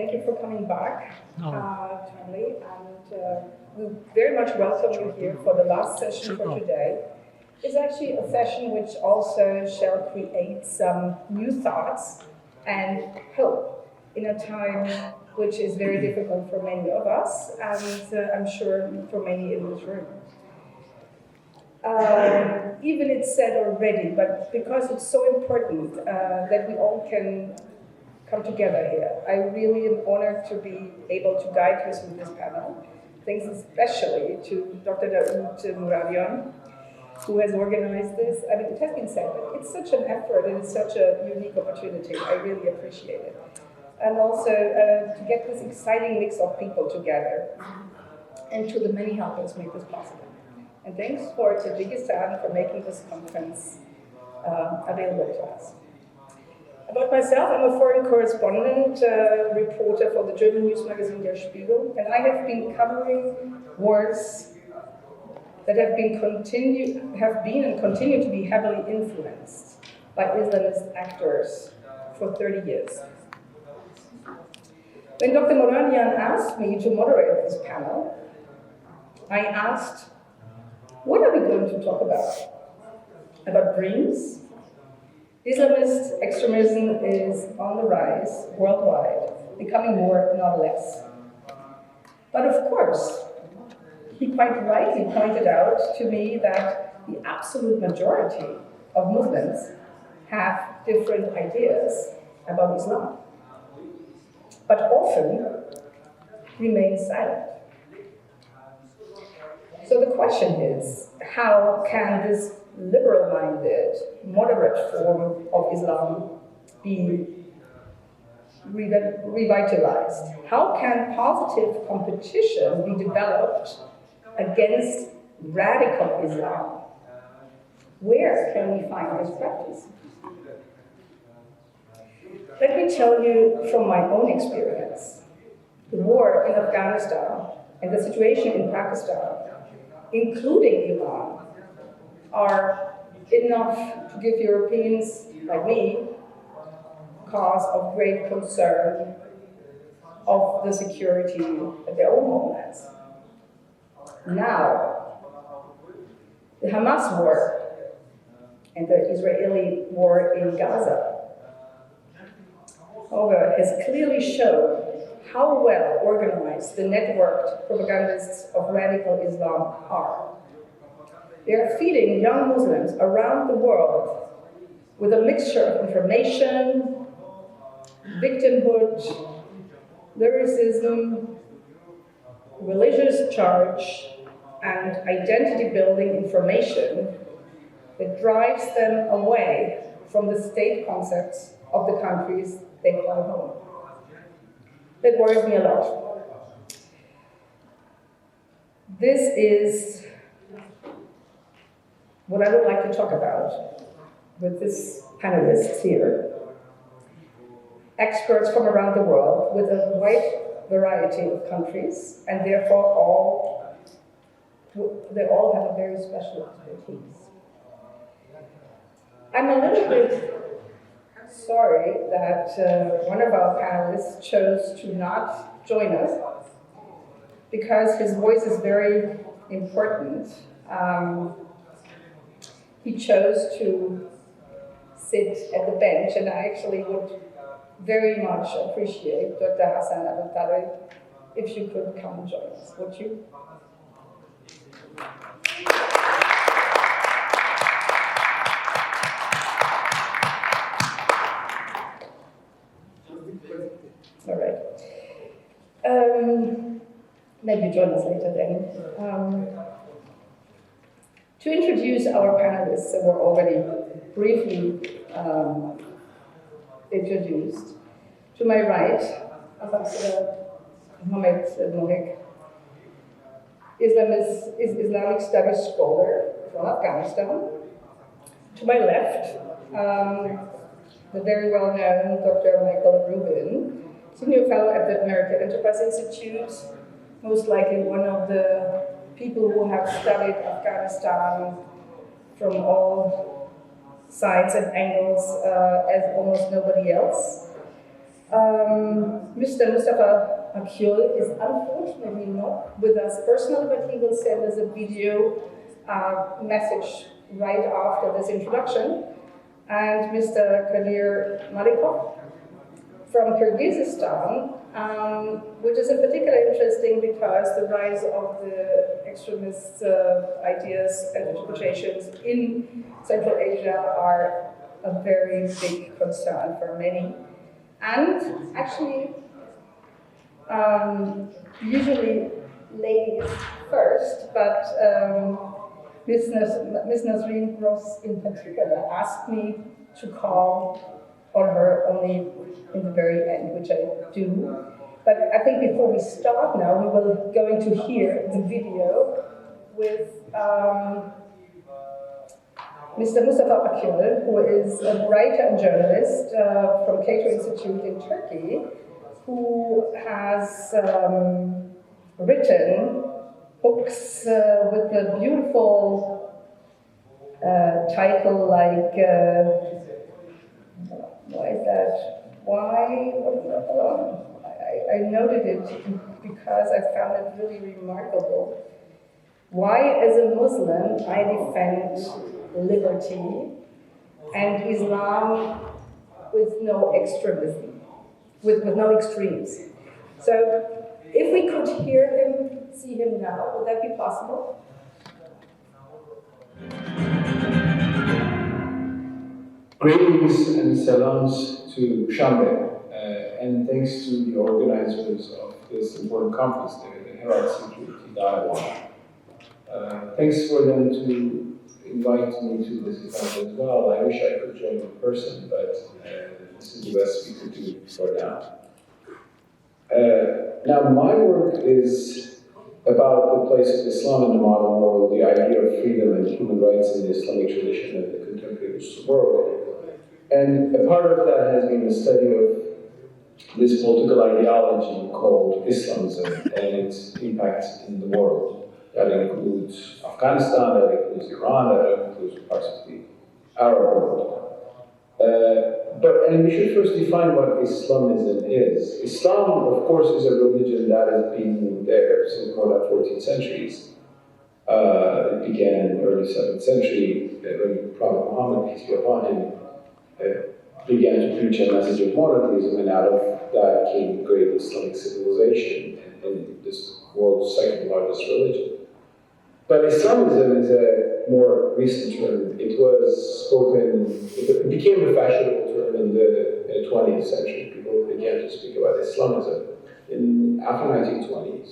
thank you for coming back, timely, and we very much welcome you here for the last session for today. It's actually a session which also shall create some new thoughts and hope in a time which is very difficult for many of us, and I'm sure for many in this room. Even it's said already, but because it's so important that we all can come together here, I really am honored to be able to guide you through this panel. Thanks especially to Dr. Mohammad, who has organized this. I mean, it has been said, but it's such an effort and it's such a unique opportunity. I really appreciate it. And also to get this exciting mix of people together, and to the many helpers make this possible. And thanks for Kyrgyzstan for making this conference available to us. About myself, I'm a foreign correspondent, reporter for the German news magazine Der Spiegel, and I have been covering wars that have been and continue to be heavily influenced by Islamist actors for 30 years. When Dr. Mohammad asked me to moderate this panel, I asked, what are we going to talk about? About dreams? Islamist extremism is on the rise worldwide, becoming more, not less. But of course, he quite rightly pointed out to me that the absolute majority of Muslims have different ideas about Islam, but often remain silent. So the question is, how can this liberal-minded, moderate form of Islam be revitalized? How can positive competition be developed against radical Islam? Where can we find this practice? Let me tell you from my own experience. The war in Afghanistan and the situation in Pakistan, including Iran, are enough to give Europeans like me cause of great concern of the security of their own homelands. Now, the Hamas war and the Israeli war in Gaza, however, has clearly shown how well organized the networked propagandists of radical Islam are. They are feeding young Muslims around the world with a mixture of information, victimhood, lyricism, religious charge, and identity-building information that drives them away from the state concepts of the countries they call home. That worries me a lot. This is what I would like to talk about with this panelists here. Experts from around the world with a wide variety of countries, and therefore they all have a very special expertise. I'm a little bit sorry that one of our panelists chose to not join us because his voice is very important. He chose to sit at the bench, and I actually would very much appreciate Dr. Hassan Aboutaleb if you could come and join us, would you? All right. Maybe join us later then. To introduce our panelists that were already briefly introduced, to my right, Ambassador Moheq, Islamic studies scholar from Afghanistan. To my left, the very well-known Dr. Rubin, Senior Fellow at the American Enterprise Institute, most likely one of the people who have studied Afghanistan from all sides and angles as almost nobody else. Mr. Mustafa Akyol is unfortunately not with us personally, but he will send us a video message right after this introduction. And Mr. Kadyr Malikov from Kyrgyzstan, which is in particular interesting because the rise of the extremist ideas and interpretations in Central Asia are a very big concern for many. And actually, usually ladies first, but Ms. Nasrine Gross in particular asked me to call on her only in the very end, which I do. But I think before we start now, we will going to hear the video with Mr. Mustafa Akyol, who is a writer and journalist from Cato Institute in Turkey, who has written books with a beautiful title like, why is that? Why? I noted it because I found it really remarkable. Why, as a Muslim, I defend liberty and Islam with no extremism, with no extremes. So, if we could hear him, see him now, would that be possible? Greetings and salams to Shambe, and thanks to the organizers of this important conference, the Herat Security Dialogue. Thanks for them to invite me to this event as well. I wish I could join in person, but this is the best we could do for now. Now, my work is about the place of Islam in the modern world, the idea of freedom and human rights in the Islamic tradition and the contemporary Muslim world. And a part of that has been the study of this political ideology called Islamism and its impact in the world. That includes Afghanistan, that includes Iran, that includes parts of the Arab world. And we should first define what Islamism is. Islam, of course, is a religion that has been there since more than 14 centuries. It began in the early 7th century when Prophet Muhammad, peace be upon him, began to preach a message of monotheism, and out of that came great Islamic civilization and this world's second largest religion. But Islamism is a more recent term. It became a fashionable term in the 20th century. People began to speak about Islamism after the 1920s.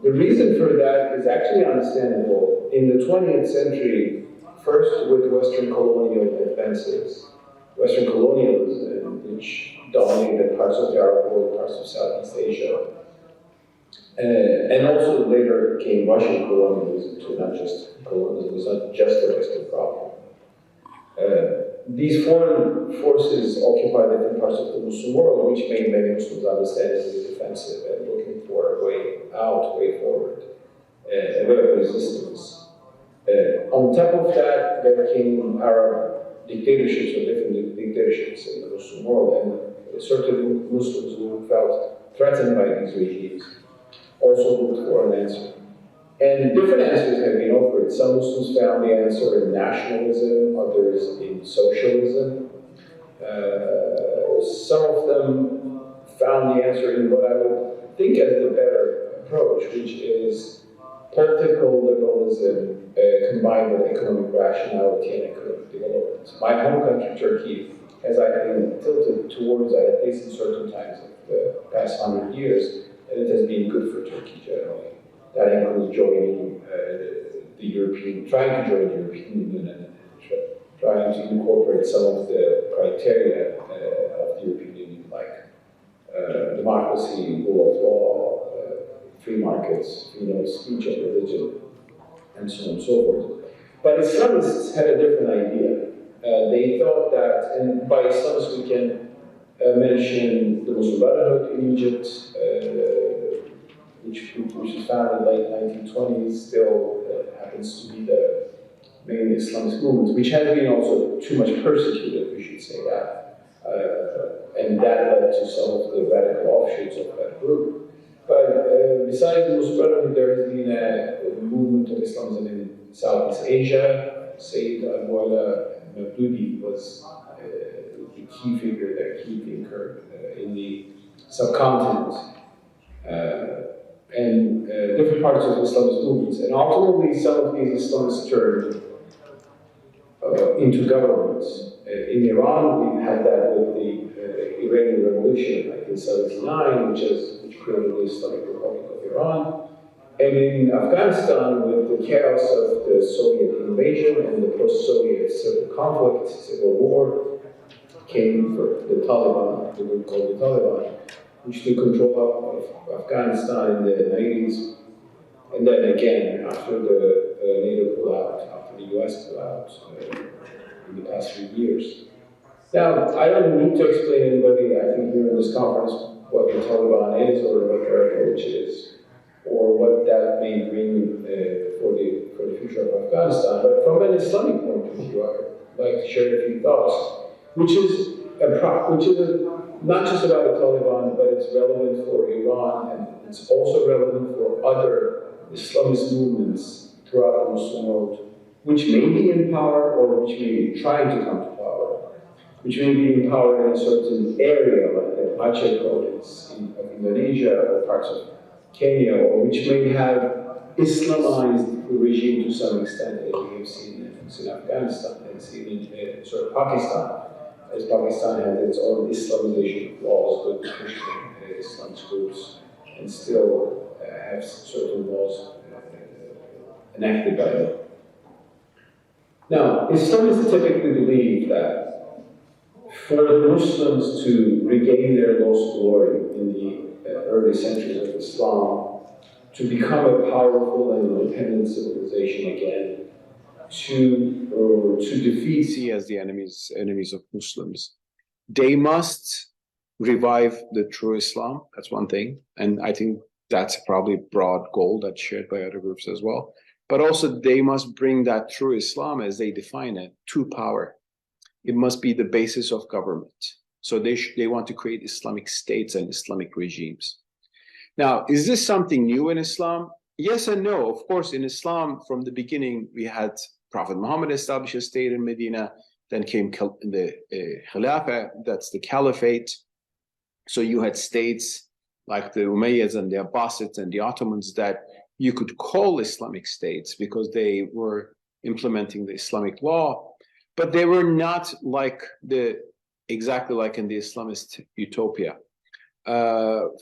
The reason for that is actually understandable. In the 20th century, first with Western colonial advances, Western colonialism, which dominated parts of the Arab world, parts of Southeast Asia, and also later came Russian colonialism too, not just colonialism, it's not just a Western problem. These foreign forces occupied different parts of the Muslim world, which made many Muslims understand it as defensive and looking for a way out, way forward, a way of resistance. On top of that, there came Arab dictatorships or different dictatorships in the Muslim world, and certain Muslims who felt threatened by these regimes also looked for an answer. And different answers have been offered. Some Muslims found the answer in nationalism, others in socialism. Some of them found the answer in what I would think as the better approach, which is political liberalism combined with economic rationality and economic development. My home country, Turkey, has been tilted towards that, at least in certain times of the past 100 years, and it has been good for Turkey generally. That includes joining trying to join the European Union and trying to incorporate some of the criteria of the European Union, like democracy, rule of law, free markets, freedom of speech and religion, and so on and so forth. But Islamists had a different idea. They thought that, and by Islamists we can mention the Muslim Brotherhood in Egypt, which was founded in the late 1920s, still happens to be the main Islamist movement, which has been also too much persecuted, we should say that. And that led to some of the radical offshoots of that group. But besides the Muslim, there has been a movement of Islamism in Southeast Asia. Sayyid al-Mawdudi was the key figure there, key thinker in the subcontinent. And different parts of Islamist movements. And ultimately, some of these Islamists turned into governments. In Iran, we've had that with the Iranian Revolution in 1979, which created the Islamic Republic of Iran. And in Afghanistan, with the chaos of the Soviet invasion and the post-Soviet civil conflict, civil war, came for the Taliban, the group called the Taliban, which took control of Afghanistan in the 90s. And then again, after the NATO pullout, after the US pullout in the past few years. Now, I don't need to explain to anybody, I think here in this conference, what the Taliban is or what their approach is, or what that may bring for the future of Afghanistan. But from an Islamic point of view, I'd like to share a few thoughts, which is not just about the Taliban, but it's relevant for Iran, and it's also relevant for other Islamist movements throughout the Muslim world, which may be in power or which may be trying to come to power, which may be in power in a certain area, like the Aceh province of Indonesia or parts of Kenya, or which may have Islamized the regime to some extent, as we have seen in Afghanistan and seen in Pakistan, as Pakistan has its own Islamization of laws with Christian Islamist groups, and still have certain laws enacted by them. Now, Islamists typically believe that for the Muslims to regain their lost glory in the early centuries of Islam, to become a powerful and independent civilization again, to defeat see as the enemies of Muslims, they must revive the true Islam. That's one thing, and I think that's probably a broad goal that's shared by other groups as well. But also they must bring that true Islam, as they define it, to power. It must be the basis of government. So they want to create Islamic states and Islamic regimes. Now, is this something new in Islam? Yes and no. Of course, in Islam, from the beginning, we had Prophet Muhammad establish a state in Medina, then came the Khilafah, that's the Caliphate. So you had states like the Umayyads and the Abbasids and the Ottomans that you could call Islamic states because they were implementing the Islamic law, but they were not like exactly like in the Islamist utopia.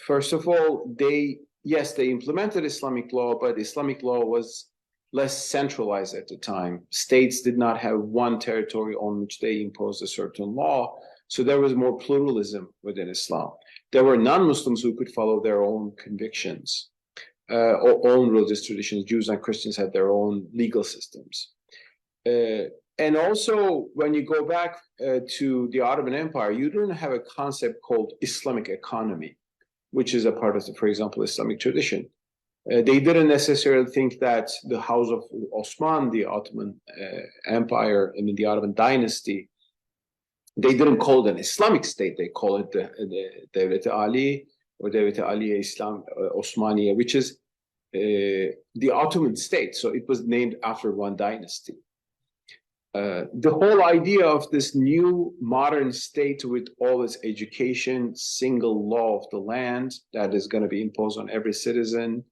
First of all, they implemented Islamic law, but Islamic law was less centralized at the time. States did not have one territory on which they imposed a certain law, so there was more pluralism within Islam. There were non-Muslims who could follow their own convictions, or own religious traditions. Jews and Christians had their own legal systems. And also, when you go back to the Ottoman Empire, you don't have a concept called Islamic economy, which is a part of, for example, Islamic tradition. They didn't necessarily think that the House of Osman, the Ottoman Empire, I mean the Ottoman dynasty, they didn't call it an Islamic state. They call it the Devlet Ali or Devlet Ali Islam Osmaniye, which is the Ottoman state. So it was named after one dynasty. The whole idea of this new modern state with all its education, single law of the land that is going to be imposed on every citizen,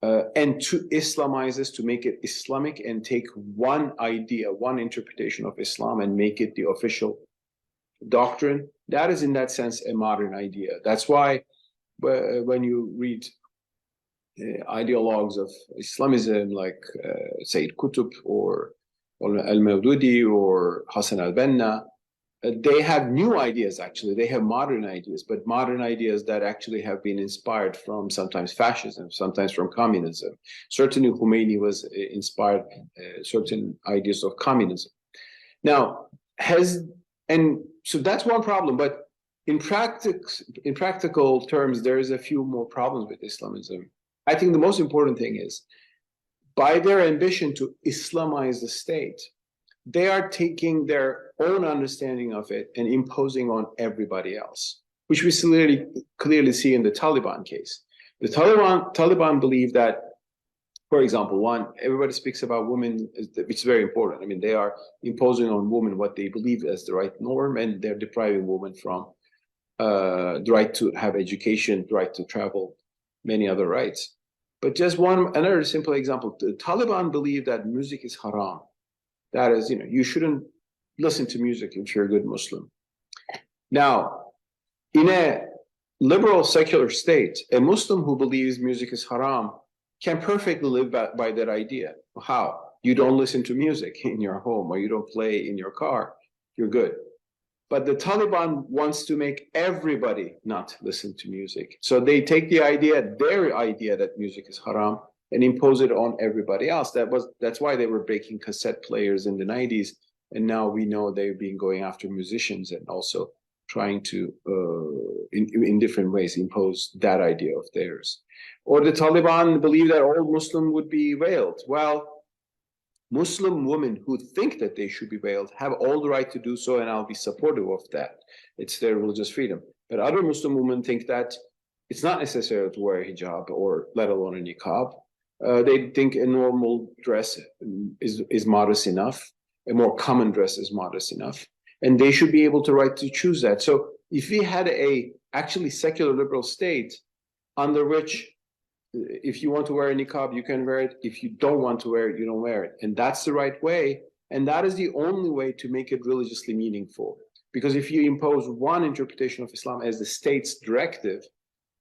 and to Islamize this, to make it Islamic and take one idea, one interpretation of Islam and make it the official doctrine, that is in that sense a modern idea. That's why when you read ideologues of Islamism like Sayyid Qutb or Al-Mawdudi or Hassan al-Banna, they have new ideas actually. They have modern ideas, but modern ideas that actually have been inspired from sometimes fascism, sometimes from communism. Certainly Khomeini was inspired certain ideas of communism. Now, so that's one problem, but in practical terms, there is a few more problems with Islamism. I think the most important thing is, by their ambition to Islamize the state, they are taking their own understanding of it and imposing on everybody else, which we clearly see in the Taliban case. The Taliban believe that, for example, one, everybody speaks about women, which is very important. I mean, they are imposing on women what they believe as the right norm, and they're depriving women from the right to have education, the right to travel, many other rights. But just another simple example, the Taliban believe that music is haram. That is, you shouldn't listen to music if you're a good Muslim. Now, in a liberal secular state, a Muslim who believes music is haram can perfectly live by that idea. How? You don't listen to music in your home, or you don't play in your car, you're good. But the Taliban wants to make everybody not listen to music. So they take their idea that music is haram, and impose it on everybody else. That's why they were breaking cassette players in the 90s. And now we know they've been going after musicians and also trying to, in different ways, impose that idea of theirs. Or the Taliban believe that all Muslim would be veiled. Well, Muslim women who think that they should be veiled have all the right to do so, and I'll be supportive of that. It's their religious freedom. But other Muslim women think that it's not necessary to wear a hijab, or let alone a niqab. They think a normal dress is modest enough. A more common dress is modest enough. And they should be able to right to choose that. So if we had a actually secular liberal state under which if you want to wear a niqab, you can wear it. If you don't want to wear it, you don't wear it. And that's the right way. And that is the only way to make it religiously meaningful. Because if you impose one interpretation of Islam as the state's directive,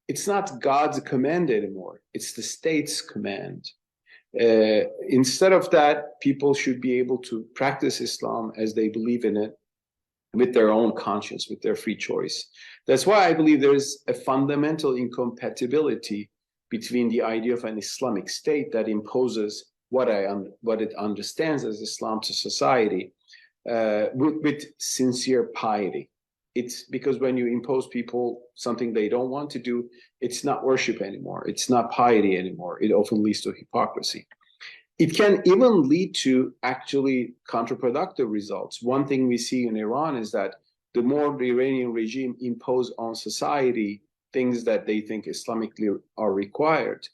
it's not God's command anymore. It's the state's command. Instead of that, people should be able to practice Islam as they believe in it, with their own conscience, with their free choice. That's why I believe there is a fundamental incompatibility between the idea of an Islamic state that imposes what it understands as Islam to society with sincere piety. It's because when you impose people something they don't want to do, it's not worship anymore. It's not piety anymore. It often leads to hypocrisy. It can even lead to actually counterproductive results. One thing we see in Iran is that the more the Iranian regime impose on society things that they think Islamically are required,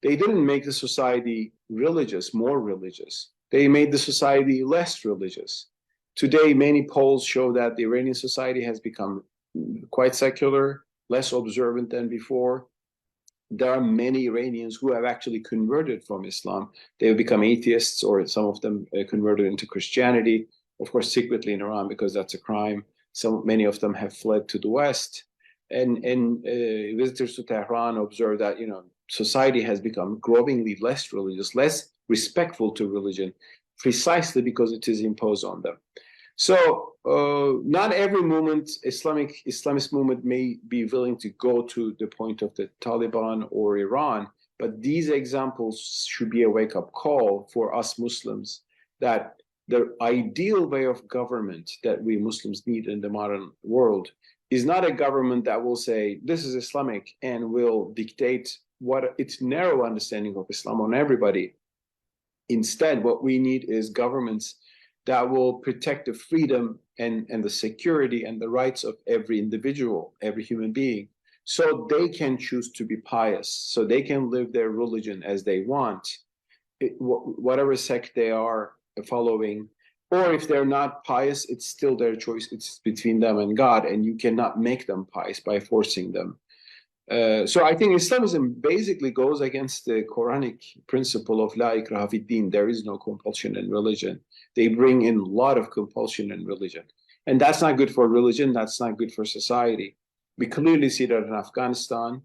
they didn't make the society religious, more religious. They made the society less religious. Today, many polls show that the Iranian society has become quite secular, less observant than before. There are many Iranians who have actually converted from Islam. They have become atheists, or some of them converted into Christianity, of course, secretly in Iran, because that's a crime. Many of them have fled to the West. And visitors to Tehran observe that, society has become growingly less religious, less respectful to religion, precisely because it is imposed on them. So not every movement, Islamist movement, may be willing to go to the point of the Taliban or Iran, but these examples should be a wake-up call for us Muslims that the ideal way of government that we Muslims need in the modern world is not a government that will say, this is Islamic, and will dictate what its narrow understanding of Islam on everybody. Instead, what we need is governments that will protect the freedom and the security and the rights of every individual, every human being, so they can choose to be pious, so they can live their religion as they want, whatever sect they are following. Or if they're not pious, it's still their choice. It's between them and God, and you cannot make them pious by forcing them. So I think Islamism basically goes against the Quranic principle of La ikraha fid din. There is no compulsion in religion. They bring in a lot of compulsion in religion. And that's not good for religion. That's not good for society. We clearly see that in Afghanistan.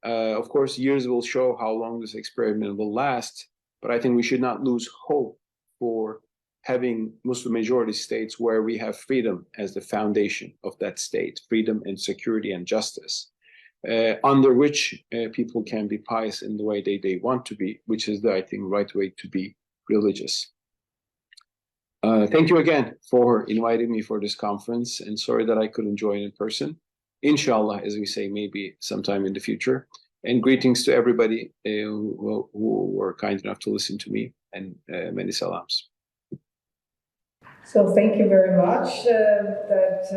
Of course, years will show how long this experiment will last. But I think we should not lose hope for having Muslim majority states where we have freedom as the foundation of that state, freedom and security and justice, under which people can be pious in the way they want to be, which is the, I think, right way to be religious. Thank you again for inviting me for this conference, and sorry that I couldn't join in person. Inshallah, as we say, maybe sometime in the future. And greetings to everybody who were kind enough to listen to me, and many salams. So thank you very much that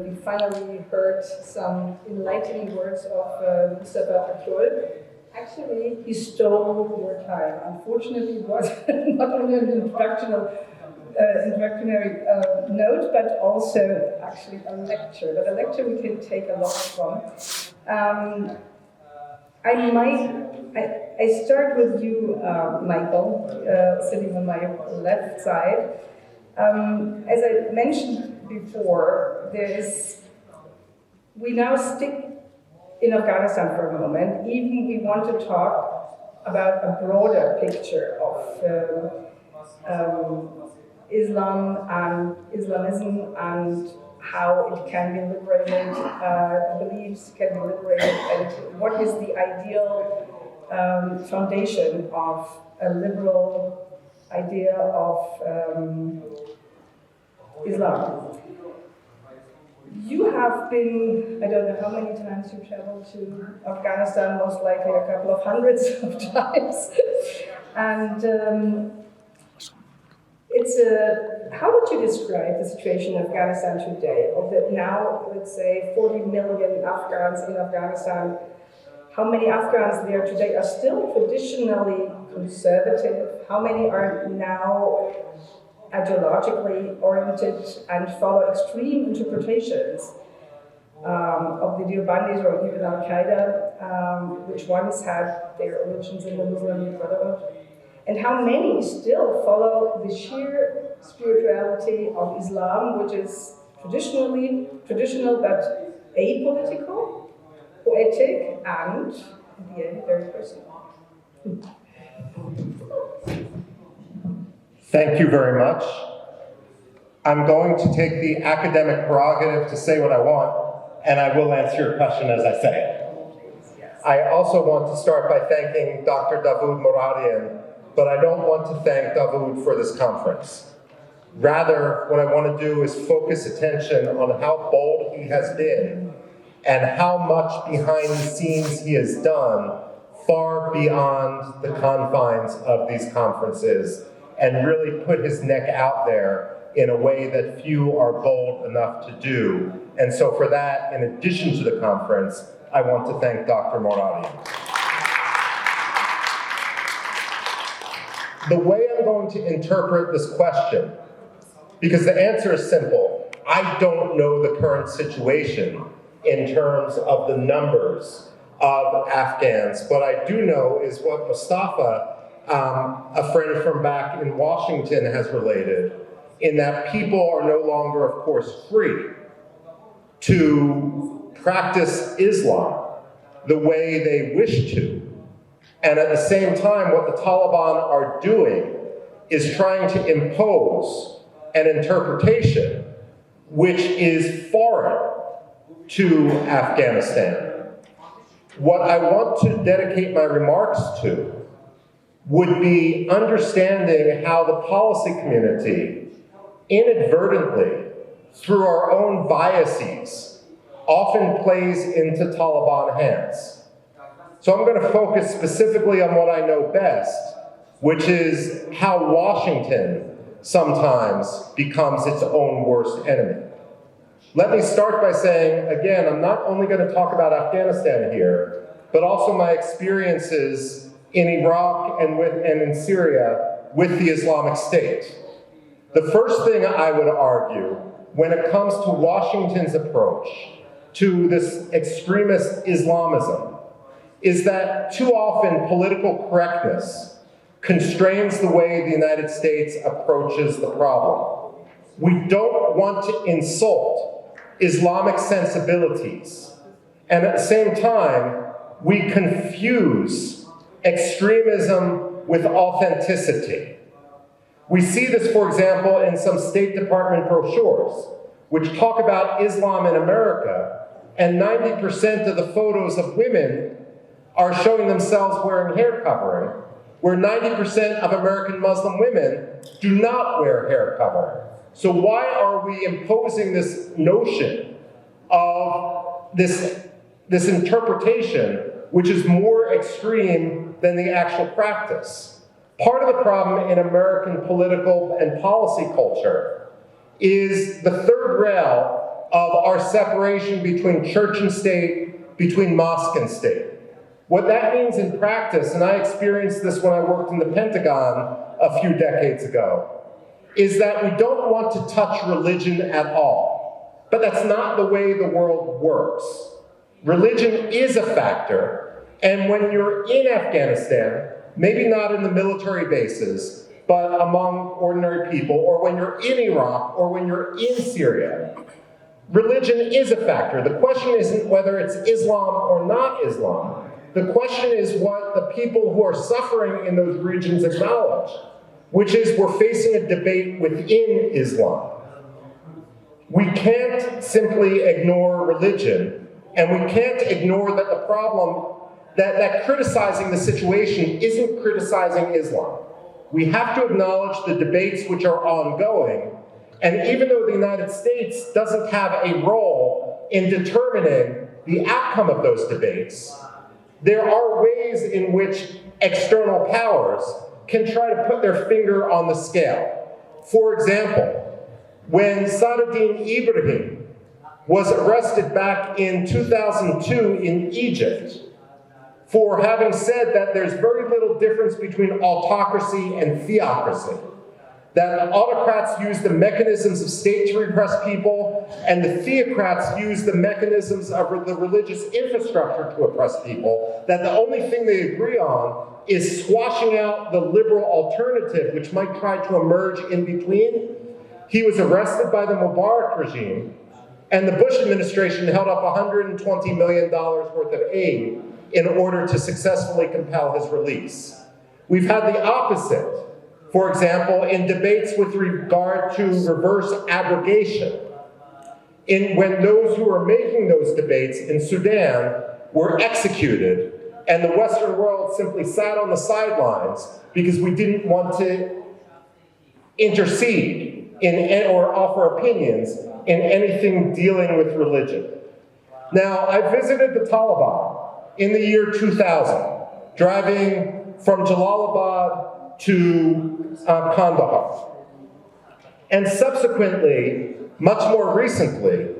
we finally heard some enlightening words of Mustafa Akyol. Actually, he stole your time. Unfortunately, it was not only an introductionary note, but also actually a lecture. But a lecture we can take a lot from. I start with you, Michael, sitting on my left side. As I mentioned before, we now stick in Afghanistan for a moment. Even we want to talk about a broader picture of Islam and Islamism and how it can be liberated, beliefs can be liberated, and what is the ideal foundation of a liberal idea of Islam. You have been, I don't know how many times you traveled to Afghanistan, most likely a couple of hundreds of times. And how would you describe the situation in Afghanistan today? Of the now, let's say, 40 million Afghans in Afghanistan, how many Afghans there today are still traditionally conservative? How many are now ideologically oriented and follow extreme interpretations of the Deobandis or even Al-Qaeda, which once had their origins in the Muslim Brotherhood? And how many still follow the sheer spirituality of Islam, which is traditional but apolitical, poetic, and in the end, very personal? Thank you very much. I'm going to take the academic prerogative to say what I want, and I will answer your question as I say it. I also want to start by thanking Dr. Davoud Moradian, but I don't want to thank Davoud for this conference. Rather, what I want to do is focus attention on how bold he has been and how much behind the scenes he has done far beyond the confines of these conferences, and really put his neck out there in a way that few are bold enough to do. And so for that, in addition to the conference, I want to thank Dr. Moradian. The way I'm going to interpret this question, because the answer is simple, I don't know the current situation in terms of the numbers of Afghans. What I do know is what Mustafa, a friend from back in Washington, has related, in that people are no longer, of course, free to practice Islam the way they wish to. And at the same time, what the Taliban are doing is trying to impose an interpretation which is foreign to Afghanistan. What I want to dedicate my remarks to would be understanding how the policy community inadvertently, through our own biases, often plays into Taliban hands. So I'm going to focus specifically on what I know best, which is how Washington sometimes becomes its own worst enemy. Let me start by saying, again, I'm not only going to talk about Afghanistan here, but also my experiences in Iraq and in Syria with the Islamic State. The first thing I would argue when it comes to Washington's approach to this extremist Islamism is that too often political correctness constrains the way the United States approaches the problem. We don't want to insult Islamic sensibilities, and at the same time, we confuse extremism with authenticity. We see this, for example, in some State Department brochures, which talk about Islam in America, and 90% of the photos of women are showing themselves wearing hair covering, where 90% of American Muslim women do not wear hair covering. So why are we imposing this notion of this interpretation which is more extreme than the actual practice? Part of the problem in American political and policy culture is the third rail of our separation between church and state, between mosque and state. What that means in practice, and I experienced this when I worked in the Pentagon a few decades ago, is that we don't want to touch religion at all. But that's not the way the world works. Religion is a factor, and when you're in Afghanistan, maybe not in the military bases, but among ordinary people, or when you're in Iraq, or when you're in Syria, religion is a factor. The question isn't whether it's Islam or not Islam. The question is what the people who are suffering in those regions acknowledge, which is we're facing a debate within Islam. We can't simply ignore religion, and we can't ignore that the problem, that criticizing the situation isn't criticizing Islam. We have to acknowledge the debates which are ongoing, and even though the United States doesn't have a role in determining the outcome of those debates, there are ways in which external powers can try to put their finger on the scale. For example, when Saadettin Ibrahim was arrested back in 2002 in Egypt for having said that there's very little difference between autocracy and theocracy, that autocrats use the mechanisms of state to repress people, and the theocrats use the mechanisms of the religious infrastructure to oppress people, that the only thing they agree on is squashing out the liberal alternative, which might try to emerge in between. He was arrested by the Mubarak regime, and the Bush administration held up $120 million worth of aid in order to successfully compel his release. We've had the opposite. For example, in debates with regard to reverse abrogation, when those who were making those debates in Sudan were executed, and the Western world simply sat on the sidelines because we didn't want to intercede in or offer opinions in anything dealing with religion. Now, I visited the Taliban in the year 2000, driving from Jalalabad to Kandahar. And subsequently, much more recently,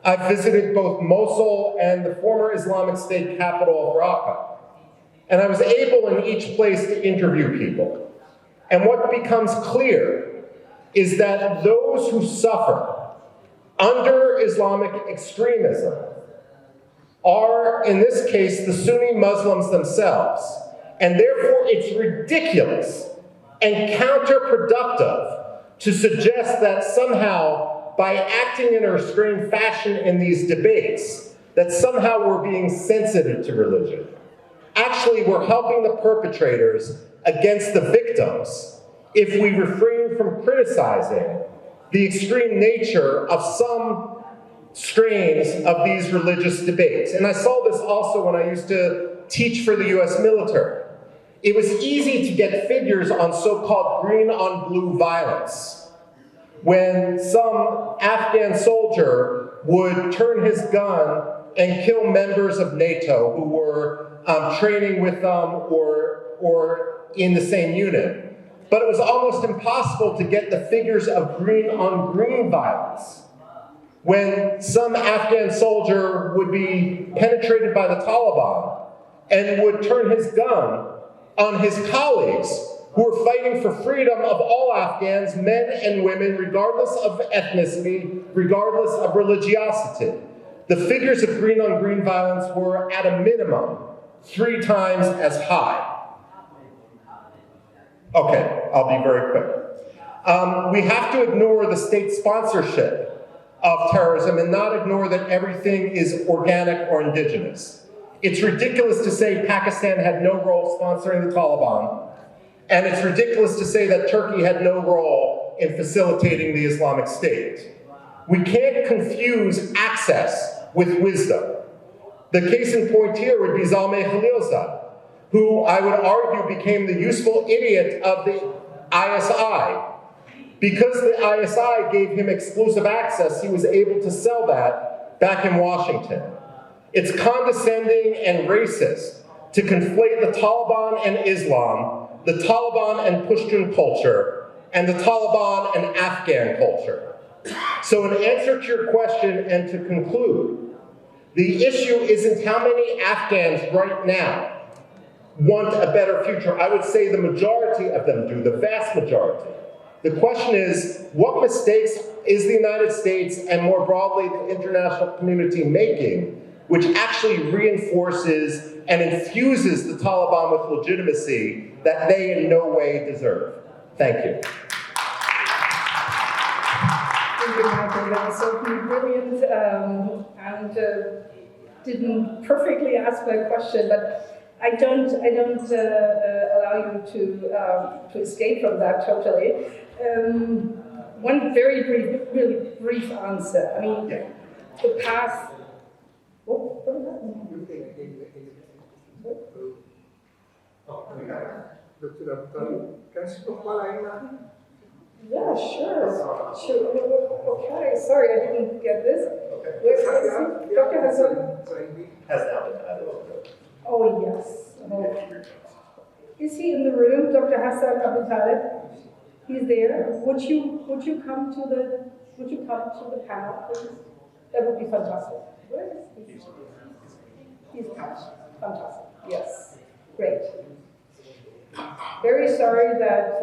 I visited both Mosul and the former Islamic State capital of Raqqa. And I was able in each place to interview people. And what becomes clear is that those who suffer under Islamic extremism are, in this case, the Sunni Muslims themselves. And therefore, it's ridiculous and counterproductive to suggest that somehow, by acting in a restrained fashion in these debates, that somehow we're being sensitive to religion. Actually, we're helping the perpetrators against the victims if we refrain from criticizing the extreme nature of some strains of these religious debates. And I saw this also when I used to teach for the US military. It was easy to get figures on so-called green-on-blue violence. When some Afghan soldier would turn his gun and kill members of NATO who were training with them or in the same unit. But it was almost impossible to get the figures of green-on-green violence. When some Afghan soldier would be penetrated by the Taliban and would turn his gun on his colleagues who were fighting for freedom of all Afghans, men and women, regardless of ethnicity, regardless of religiosity. The figures of green-on-green violence were, at a minimum, 3 times as high. Okay, I'll be very quick. We have to ignore the state sponsorship of terrorism and not ignore that everything is organic or indigenous. It's ridiculous to say Pakistan had no role sponsoring the Taliban, and it's ridiculous to say that Turkey had no role in facilitating the Islamic State. We can't confuse access with wisdom. The case in point here would be Zalmay Khalilzad, who I would argue became the useful idiot of the ISI. Because the ISI gave him exclusive access, he was able to sell that back in Washington. It's condescending and racist to conflate the Taliban and Islam, the Taliban and Pushtun culture, and the Taliban and Afghan culture. So in answer to your question and to conclude, the issue isn't how many Afghans right now want a better future. I would say the majority of them do, the vast majority. The question is, what mistakes is the United States and more broadly the international community making, which actually reinforces and infuses the Taliban with legitimacy that they in no way deserve? Thank you. Thank you, Michael. That was certainly brilliant and didn't perfectly ask my question, but I don't allow you to escape from that totally. One very brief, really brief answer. I mean, the path. What was that? Yeah, sure. Okay, sorry, I didn't get this. Where's Dr. Hassan? Has now been added. Oh, yes. Oh. Is he in the room, Dr. Hassan Aboutaleb? He's there. Would you come to the panel, please? That would be fantastic. Where is he? He's come. Fantastic. Yes. Great. Very sorry that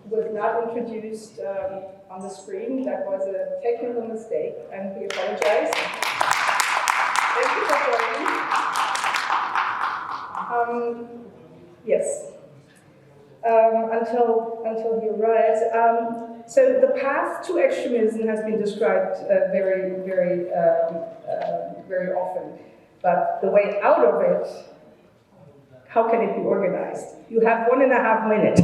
was not introduced on the screen. That was a technical mistake, and we apologize. Thank you for joining. Yes. Until he arrives. So the path to extremism has been described very often, but the way out of it, how can it be organized? You have 1.5 minutes.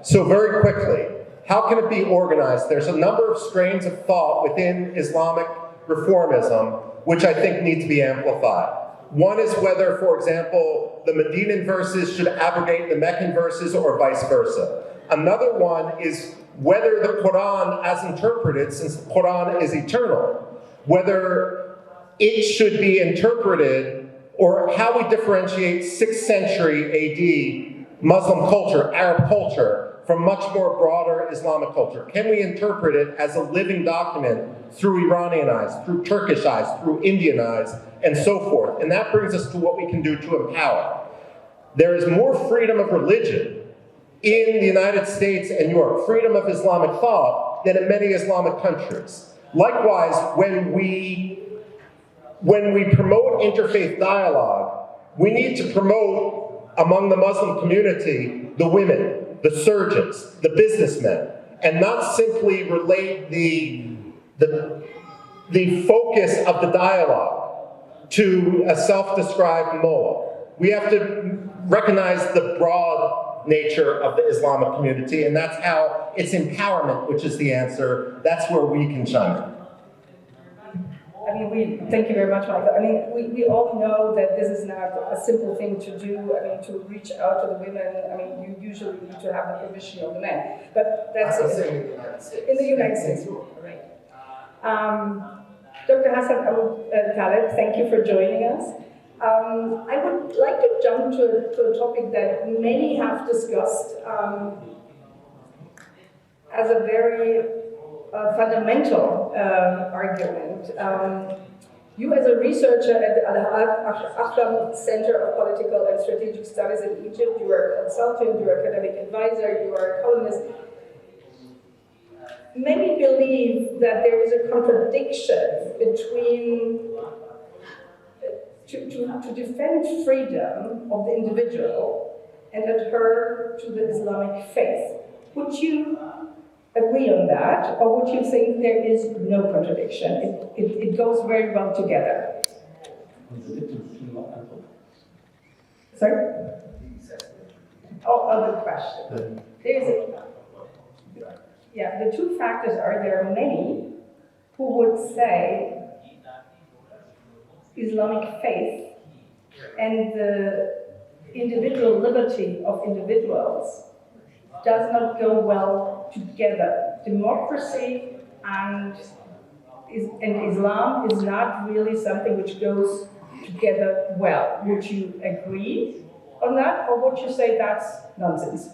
So very quickly, how can it be organized? There's a number of strains of thought within Islamic reformism which I think need to be amplified. One is whether, for example, the Medinan verses should abrogate the Meccan verses or vice versa. Another one is whether the Quran as interpreted, since the Quran is eternal, whether it should be interpreted or how we differentiate 6th century AD Muslim culture, Arab culture, from much more broader Islamic culture. Can we interpret it as a living document through Iranian eyes, through Turkish eyes, through Indian eyes, and so forth? And that brings us to what we can do to empower. There is more freedom of religion in the United States and Europe, freedom of Islamic thought, than in many Islamic countries. Likewise, when we promote interfaith dialogue, we need to promote among the Muslim community the women, the surgeons, the businessmen, and not simply relate the focus of the dialogue to a self-described Moheq. We have to recognize the broad nature of the Islamic community, and that's how it's empowerment, which is the answer. That's where we can shine. I mean, thank you very much, Michael. I mean, we all know that this is not a simple thing to do. I mean, to reach out to the women, I mean, you usually need to have the permission of the men. But that's it. In the United States. Right. Dr. Hassan Aboutaleb, thank you for joining us. I would like to jump to a topic that many have discussed as a very fundamental argument. You as a researcher at the Al-Ahram Center of Political and Strategic Studies in Egypt, you are a consultant, you are an academic advisor, you are a columnist. Many believe that there is a contradiction between to defend freedom of the individual and adhere to the Islamic faith. Would you agree on that, or would you think there is no contradiction? It goes very well together. Sorry? Oh, other question. The two factors are there are many who would say Islamic faith and the individual liberty of individuals does not go well together. Democracy and Islam is not really something which goes together well. Would you agree on that, or would you say that's nonsense?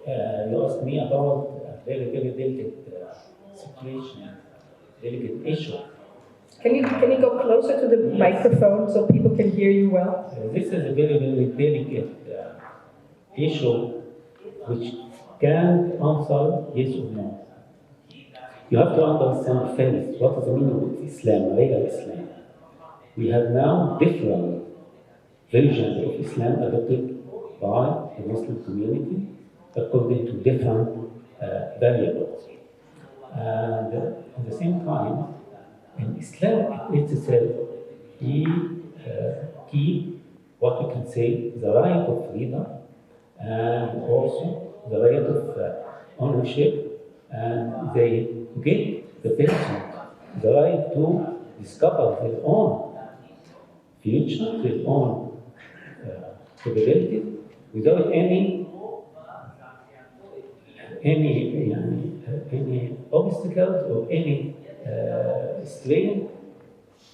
You asked me about very, very delicate situation, delicate issue. Can you go closer to the microphone so people can hear you well? This is a very, very delicate issue which can answer yes or no. You have to understand first what is the meaning of Islam, real Islam. We have now different versions of Islam adopted by the Muslim community according to different variables. And at the same time, in Islam itself, he keep what we can say the right of freedom and also the right of ownership, and they give the person the right to discover their own future, their own capabilities without any obstacles or any strain,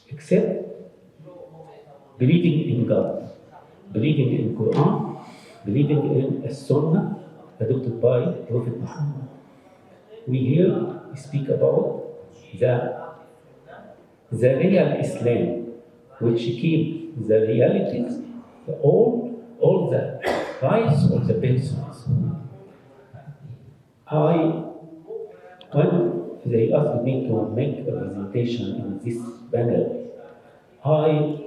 except believing in God, believing in Quran, believing in a Sunnah adopted by Prophet Muhammad. We here speak about the real Islam, which keep the realities, all the rights of the persons. When they asked me to make a presentation in this panel, I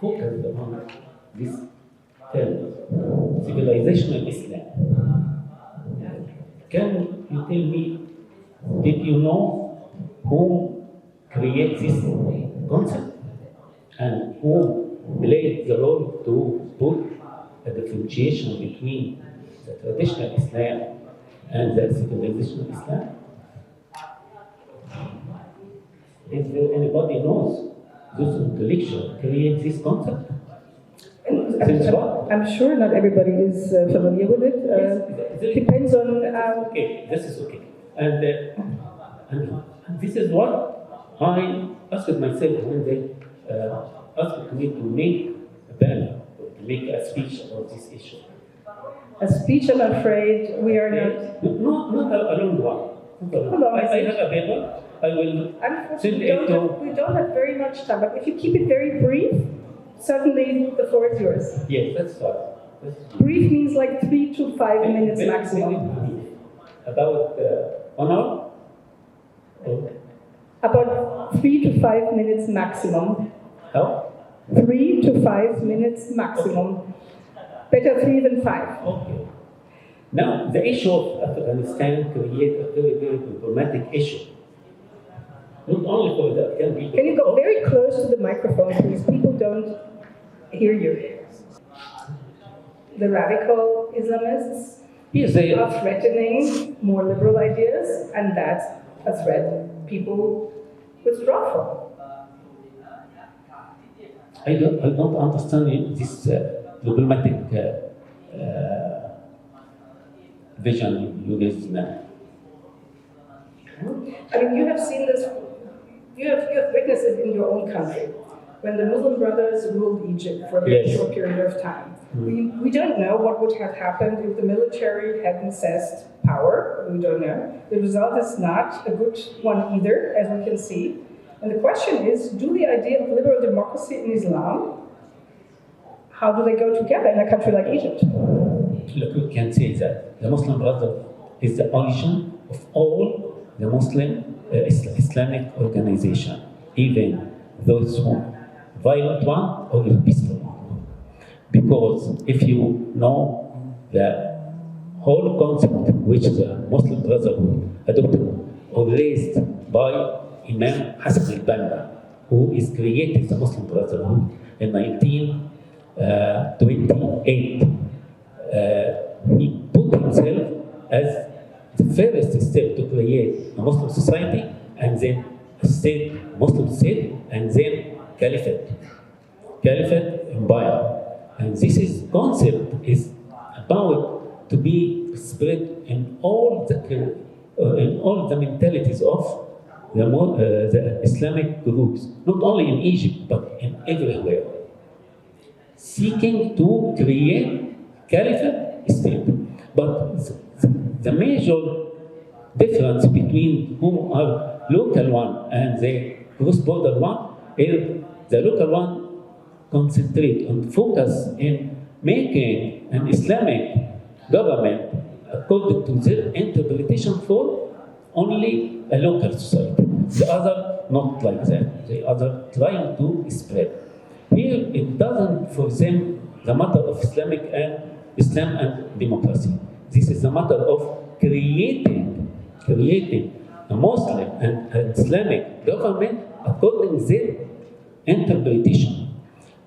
focused on this term, civilizational Islam. Can you tell me, did you know who created this concept and who played the role to put a differentiation between the traditional Islam and the civilizational Islam? Is there anybody knows those intellectuals create this concept? I'm sure not everybody is familiar with it. Depends on. Okay, this is okay. And this is what I asked myself when they asked me to make a panel, to make a speech about this issue. A speech, I'm afraid, we are not. Not a long one. I have a paper. I will send it to. We don't have very much time, but if you keep it very brief, certainly the floor is yours. Yes, that's right. Brief means like 3 to 5 minutes maximum. About 1 hour? About 3 to 5 minutes maximum. How? 3 to 5 minutes maximum. Okay. Better 3 than 5. Okay. Now, the issue of Afghanistan creates a very, very problematic issue. Not only for the Afghan people. Can you go very close to the microphone, please? People don't hear you. The radical Islamists are threatening more liberal ideas, and that's a threat people withdraw from. I don't understand this problematic vision you guys now. I mean, you have seen this. You have witnessed it in your own country. When the Muslim Brothers ruled Egypt for a very short period of time. We don't know what would have happened if the military hadn't seized power. We don't know. The result is not a good one either, as we can see. And the question is, do the idea of liberal democracy in Islam, how do they go together in a country like Egypt? Look, we can say that the Muslim Brotherhood is the origin of all the Muslim Islamic organization, even those who violent one or the peaceful one. Because if you know the whole concept which the Muslim Brotherhood adopted or raised by Imam Hassan al-Banna, who is created the Muslim Brotherhood in 1928, he put himself as the first step to create a Muslim society, and then a state, Muslim state, and then caliphate empire. And this concept is about to be spread in all the mentalities of the Islamic groups, not only in Egypt but in everywhere, seeking to create caliphate state. But the major difference between who are local one and the cross-border one is the local one concentrate and focus in making an Islamic government according to their interpretation for only a local society. The other not like that. The other trying to spread. Here it doesn't for them the matter of Islam and democracy. This is a matter of creating a Muslim and an Islamic government according to their interpretation,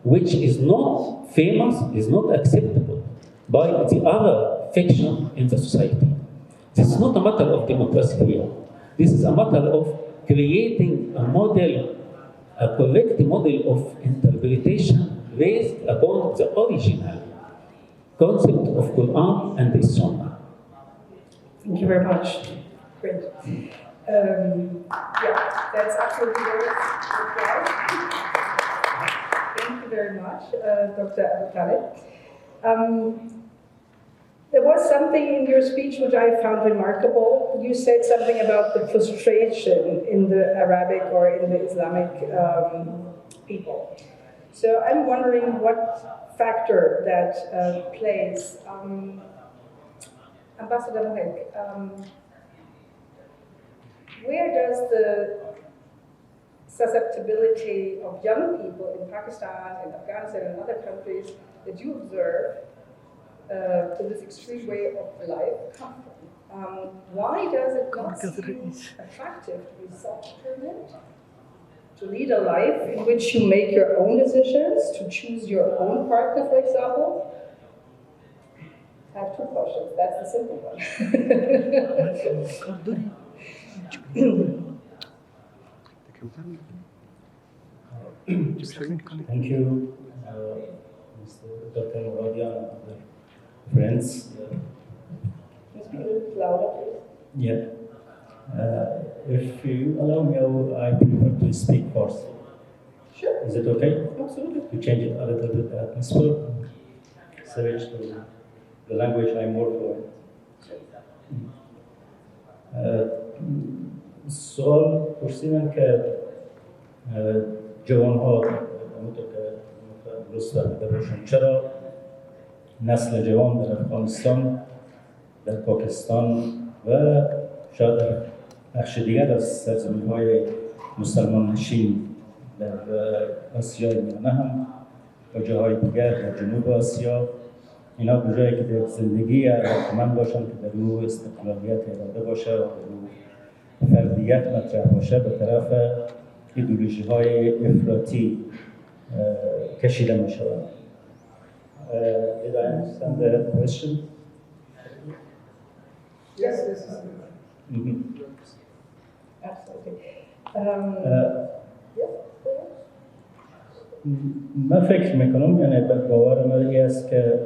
which is not famous, is not acceptable by the other faction in the society. This is not a matter of democracy here. This is a matter of creating a model, a correct model of interpretation based upon the original concept of Quran and the Sunnah. Thank you very much. Great. Yeah, that's absolutely right. Thank you very much, Dr. Aboutaleb. There was something in your speech which I found remarkable. You said something about the frustration in the Arabic or in the Islamic people. So I'm wondering what factor that plays. Ambassador Moheq, where does the susceptibility of young people in Pakistan and Afghanistan and other countries that you observe to this extreme way of life come from? Why does it not seem attractive to be self-determined? To lead a life in which you make your own decisions, to choose your own partner, for example? I have two questions. That's the simple one. Thank you, Mr. Dr. Moradia and other friends. Can you speak a little louder, please? Yeah. If you allow me, I prefer to speak first. Sure. Is it okay? Absolutely. To change it a little bit, the atmosphere, switch to the language I'm more fluent. سوال پرسیدن که جوان‌ها همونطور که درست فرموده باشن چرا نسل جوان در افغانستان، در پاکستان و شاید در بخش دیگر از سرزمین‌های مسلمان نشین در آسیای میانه هم و جاهای دیگر در جنوب آسیا اینا به جایی که در زندگی علاقمند باشن که در او استقلالیت اراده باشه و در او فردیت مطرح باشه به طرف ایدئولوژی‌های افراطی کشیده می‌شوند. Did I understand the question? Yes, this is absolutely. من فکر میکنم یعنی باور من این است که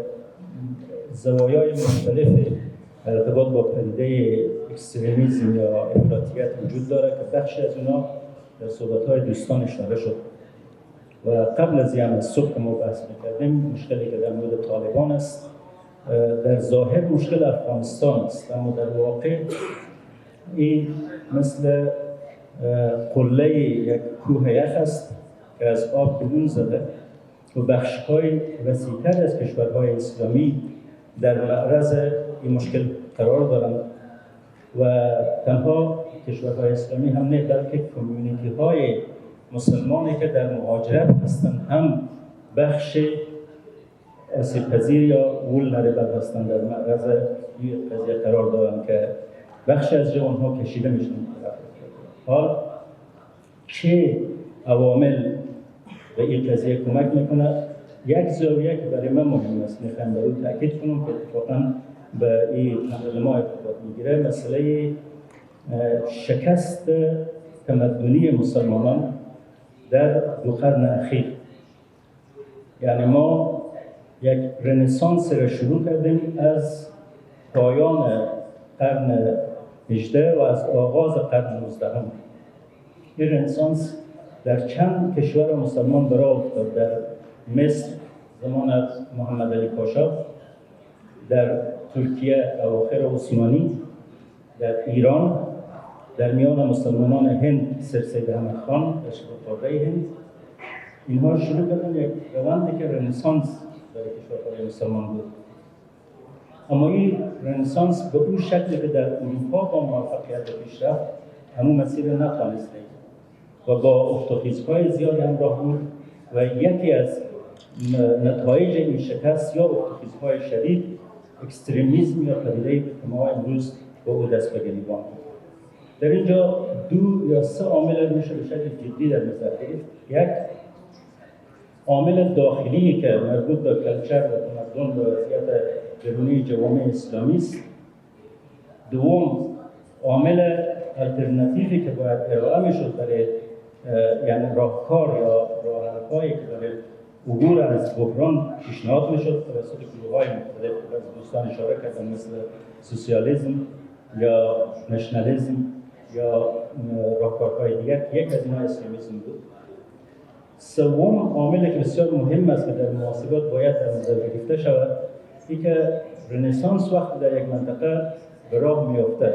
زوایای مختلف ارتباط با پدیده اکستریمیسم یا افراطیت وجود داره که بخشی از اونا در صحبت‌های دوستان اشاره شد و قبل از این صبح که ما بحث می‌کردیم مشکلی که در مورد طالبان است در ظاهر مشکل افغانستان است اما در واقع این مثل قله یک کوه یخ است که از آب بیرون زده و بخش‌های وسیع‌تر از کشورهای اسلامی در معرض این مشکل قرار دارند و تنها کشورهای اسلامی هم نه بلکه کمیونیتی‌های مسلمانی که در مهاجرت هستند هم بخش آسیب‌پذیر یا وولنربل هستند در معرض این قضیه قرار دارند که بخش از جوان‌ها کشیده میشن. حال چه عوامل به این قضیه کمک میکنه؟ یک زاویه که برای من مهم است میخوام بر اون تاکید کنم که اتفاقاً به این پنل ما ارتباط میگیره مسئله شکست تمدنی مسلمانان در دو قرن اخیر. یعنی ما یک رنسانس را شروع کردیم از پایان قرن 18 و از آغاز قرن 19. این رنسانس در چند کشور مسلمان برای افتاد. در مصر زمان محمد علی پاشا، در ترکیه اواخر عثمانی در ایران در میان مسلمانان هند سید احمد خان و شبه‌خواجه هند اینها شروع کردن یک روندی که رنسانس در کشورهای مسلمان بود. اما این رنسانس به اون شکلی که در اروپا با موفقیت پیشرفت همون مسیر نتوانسته و با افتخیزهای زیادی همراه بود و یکی از نتایج این شکست یا افتخیزهای شدید اکستریمیسم یا پدیده‌ای که ما امروز با او دست به گریبان بود. در اینجا 2 یا 3 عامل میشه به شکل جدی در نظر گرفت. یک عامل داخلی که مربوط به کلچر و تمدن و وضعیت درونی جوامع اسلامی است. دوم عامل الترناتیوی که باید ارائه میشد برای یعنی راهکار یا راه‌حل‌هایی که برای عبور از بحران پیشنهاد میشد توسط گروه‌های مختلف که دوستان اشاره کردن مثل سوسیالیسم یا نشنالیسم یا راهکارهای دیگر. یک از اینها اسلامیسم بود. سوم عاملی که بسیار مهم است که در محاسبات باید در نظر گرفته شود این که رنسانس وقتی در یک منطقه به راه میافته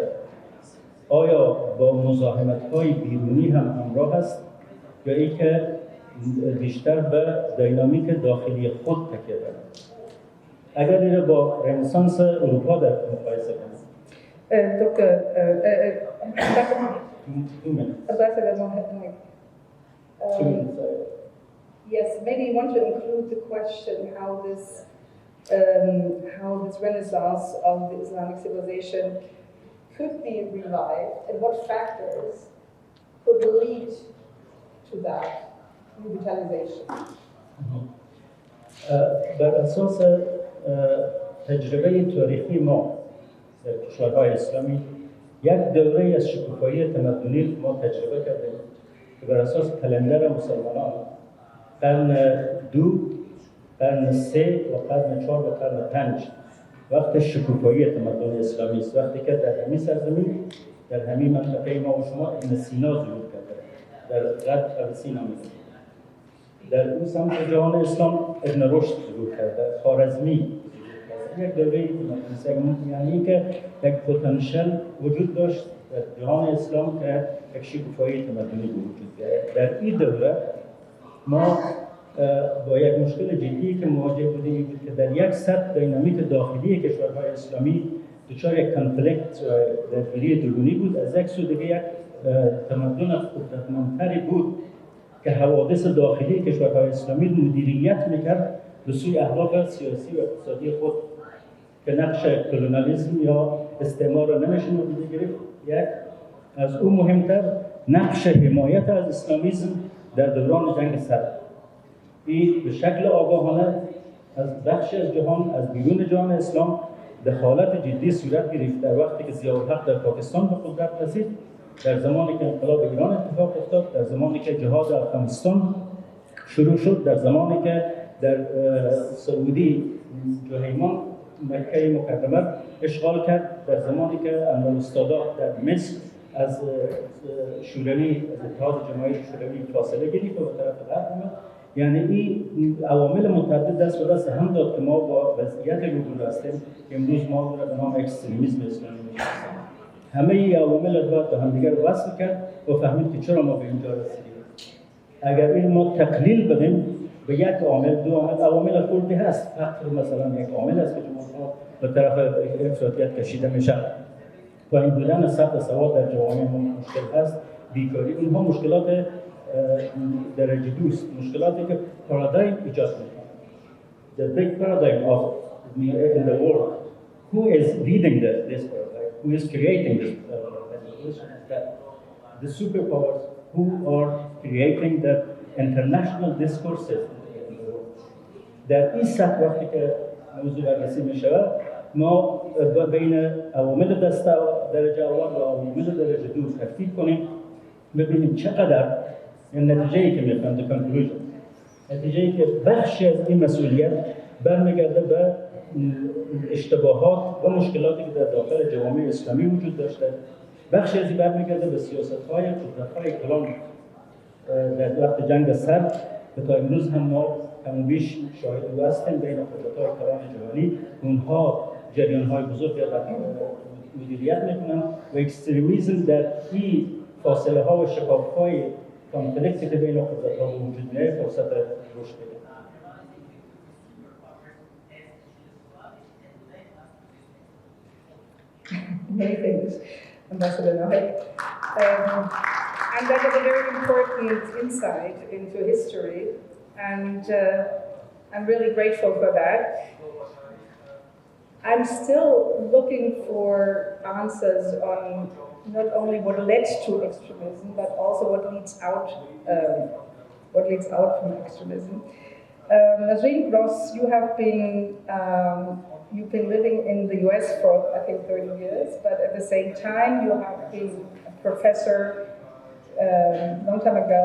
آیا با مزاحمت‌های بیرونی هم همراه است یا این که بیشتر به دینامیک داخلی خود تکیه دارد؟ اگر این با رنسانس اروپا در مقایسه کنید. Yes, maybe you want to include the question how this renaissance of the Islamic civilization could be revived and what factors could lead to that revitalization. بر اساس تجربه تاریخی ما در کشورهای اسلامی یک دوره از شکوفایی تمدنی ما تجربه کردیم که بر اساس کلندر مسلمانان قرن 2 قرن 3 و قرن 4 و قرن 5 وقت شکوفایی تمدن اسلامی است، وقتی که در همین سرزمین در همین منطقه ما و شما ابن سینا ظهور کرده در غرب فلسطین آمده، در اون سمت جهان اسلام ابن رشد ظهور کرده، خوارزمی یک دوره یعنی که یک پتانسیل وجود داشت در جهان اسلام که یک شکوفایی تمدنی وجود داشت. در این دوره ما با یک مشکل جدی که مواجه بودیم بود که در یک سطح دینامیک داخلی کشورهای اسلامی دچار یک کانفلیکت درگیری درونی بود، از یک سو دیگه یک تمدن قدرتمندتری بود که حوادث داخلی کشورهای اسلامی مدیریت میکرد به سوی اهداف سیاسی و اقتصادی خود که نقش کلونالیسم یا استعمار را نمیشه نادیده گرفت. یک از اون مهمتر نقش حمایت از اسلامیسم در دوران جنگ سرد. این به شکل آگاهانه از بخشی از جهان از بیرون جهان اسلام دخالت جدی صورت گرفت. در وقتی که ضیاءالحق در پاکستان به قدرت رسید، در زمانی که انقلاب ایران اتفاق افتاد، در زمانی که جهاد افغانستان شروع شد، در زمانی که در سعودی جهیمان مکه مکرمه اشغال کرد، در زمانی که انور استادات در مصر از شوروی از اتحاد جماهیر شوروی فاصله گرفت و به طرف غرب آمد. یعنی این عوامل متعدد دست به دست هم داد که ما با وضعیت روبرو هستیم که امروز ما را به نام اکستریمیسم اسلامی می‌شناسیم. همه این عوامل را باید به همدیگر وصل کرد و فهمید که چرا ما به اینجا رسیدیم. اگر این ما تقلیل بدیم به یک عامل، دو عامل، عوامل کلی هست. فقر مثلا یک عامل است که جمهورها به طرف افراطیت کشیده میشن. پایین بودن سطح سواد در جوامع مشکل هست. بیکاری، اینها مشکلات درجه دوست، مشکلاتی که پارادایم ایجاد میکنه. The big paradigm of in the world, who is leading this paradigm, who is creating this paradigm, the superpowers who are creating the international discourses in the world. در این سطح وقتی که موضوع بررسی میشود، ما بین عوامل درجه اول و عوامل درجه دو تفکیک کنیم، ببینیم چقدر نتیجه‌ای که می‌خوایم the conclusion، نتیجه‌ای که بخشی از این مسئولیت برمیگرده به اشتباهات و مشکلاتی که در داخل جوامع اسلامی وجود داشته، بخشی از این برمیگرده به سیاست‌های قدرت‌های کلان در وقت جنگ سرد که تا امروز هم ما کم و بیش شاهد او هستیم بین قدرت‌های کلان جهانی. اونها جریان‌های بزرگ مدیریت میکنن و اکستریمیزم در این فاصله ها و شکاف های کانفلیکتی که بین قدرت ها وجود میاد فرصت رشد بده. Many things, Ambassador Moheq. And that is a very important insight into history, and I'm really grateful for that. I'm still looking for answers on not only what led to extremism, but also what leads out from extremism. Nasrine Gross, you've been living in the US for, I think, 30 years, but at the same time, you have been a professor long time ago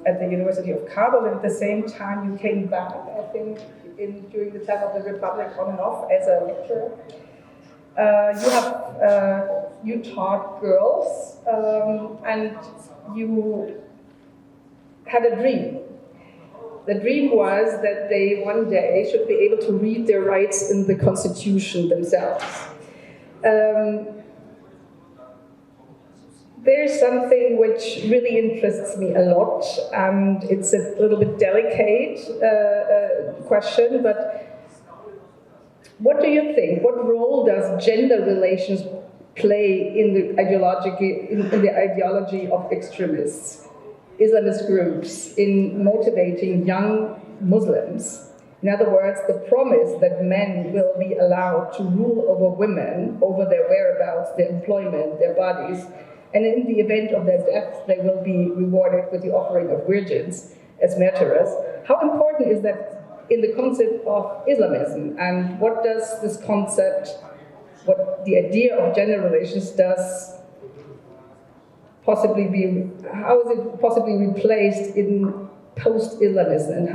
at the University of Kabul, and at the same time, you came back, I think, during the time of the Republic on and off as a lecturer. You taught girls, and you had a dream. The dream was that they one day should be able to read their rights in the Constitution themselves. There's something which really interests me a lot, and it's a little bit delicate question, but what do you think? What role does gender relations play in the ideology of extremists, Islamist groups, in motivating young Muslims? In other words, the promise that men will be allowed to rule over women, over their whereabouts, their employment, their bodies, and in the event of their death, they will be rewarded with the offering of virgins as martyrs. How important is that in the concept of Islamism, and what does this concept, what the idea of gender relations does possibly be, how is it possibly replaced in post-Islamism, and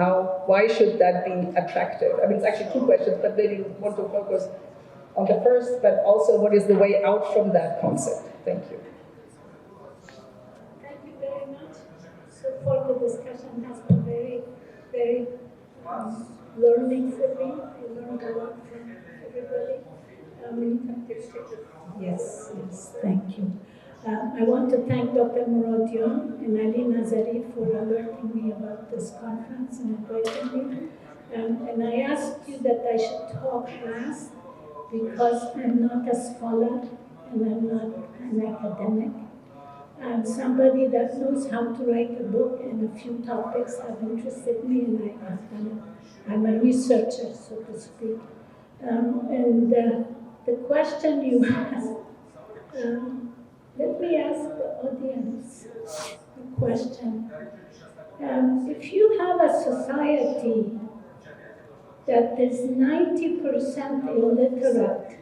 why should that be attractive? I mean, it's actually two questions, but maybe you want to focus on the first, but also what is the way out from that concept? Thank you. Thank you very much. So far the discussion has been very, very learning for me. I learned a lot from everybody. Yes, thank you. I want to thank Dr. Moradian and Ali Nazari for alerting me about this conference and inviting me. And I asked you that I should talk last because I'm not a scholar and I'm not an academic. I'm somebody that knows how to write a book, and a few topics have interested me, and I'm a researcher, so to speak. The question you asked, let me ask the audience a question. If you have a society that is 90% illiterate,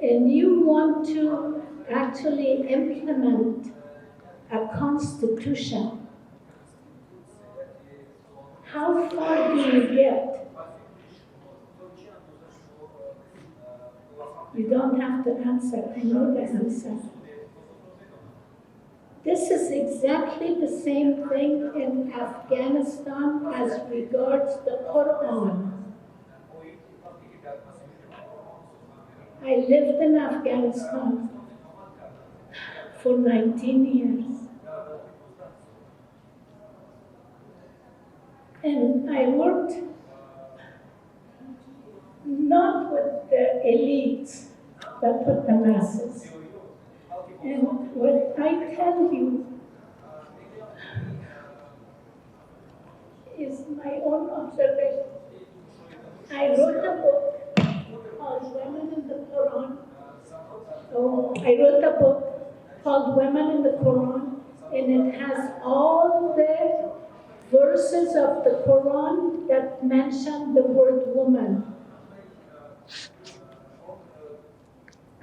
and you want to actually implement a constitution, how far do you get? You don't have to answer, I know the answer. This is exactly the same thing in Afghanistan as regards the Quran. I lived in Afghanistan for 19 years. And I worked not with the elites, but with the masses. And what I tell you is my own observation. I wrote a book called Women in the Quran. I wrote a book called Women in the Quran, and it has all the verses of the Quran that mention the word woman.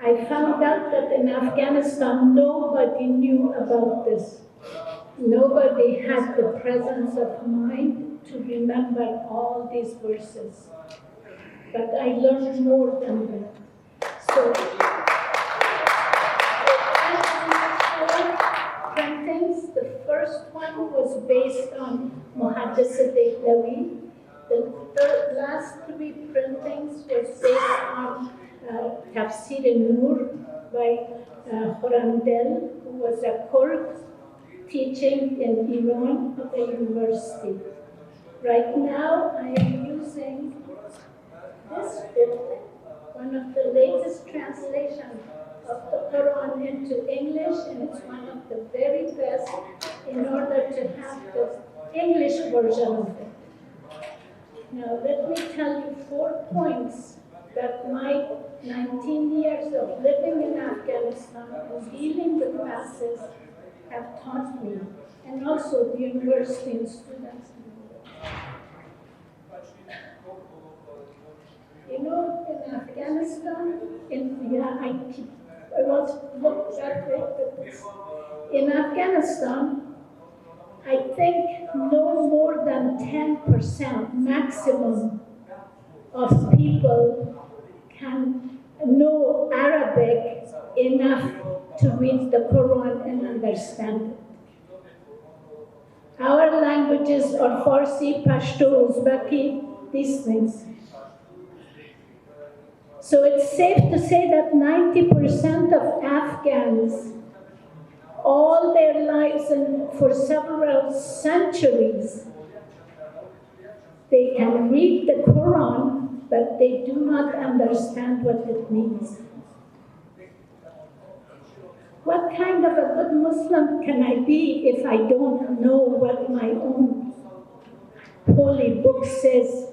I found out that in Afghanistan, nobody knew about this. Nobody had the presence of mind to remember all these verses. But I learned more than that. So, printings, the first one was based on The last three printings was based on Tafsir Nur by Koelbl, who was a Kurd teaching in Iran at a university. Right now, I am using this book, one of the latest translations of the Quran into English, and it's one of the very best in order to have the English version of it. Now, let me tell you 4 points that my 19 years of living in Afghanistan and dealing with masses have taught me, and also the university and students. You know, in Afghanistan, I want to look that way, but in Afghanistan, I think no more than 10% maximum of people can know Arabic enough to read the Quran and understand it. Our languages are Farsi, Pashto, Uzbeki, these things. So it's safe to say that 90% of Afghans, all their lives and for several centuries, they can read the Quran, but they do not understand what it means. What kind of a good Muslim can I be if I don't know what my own holy book says?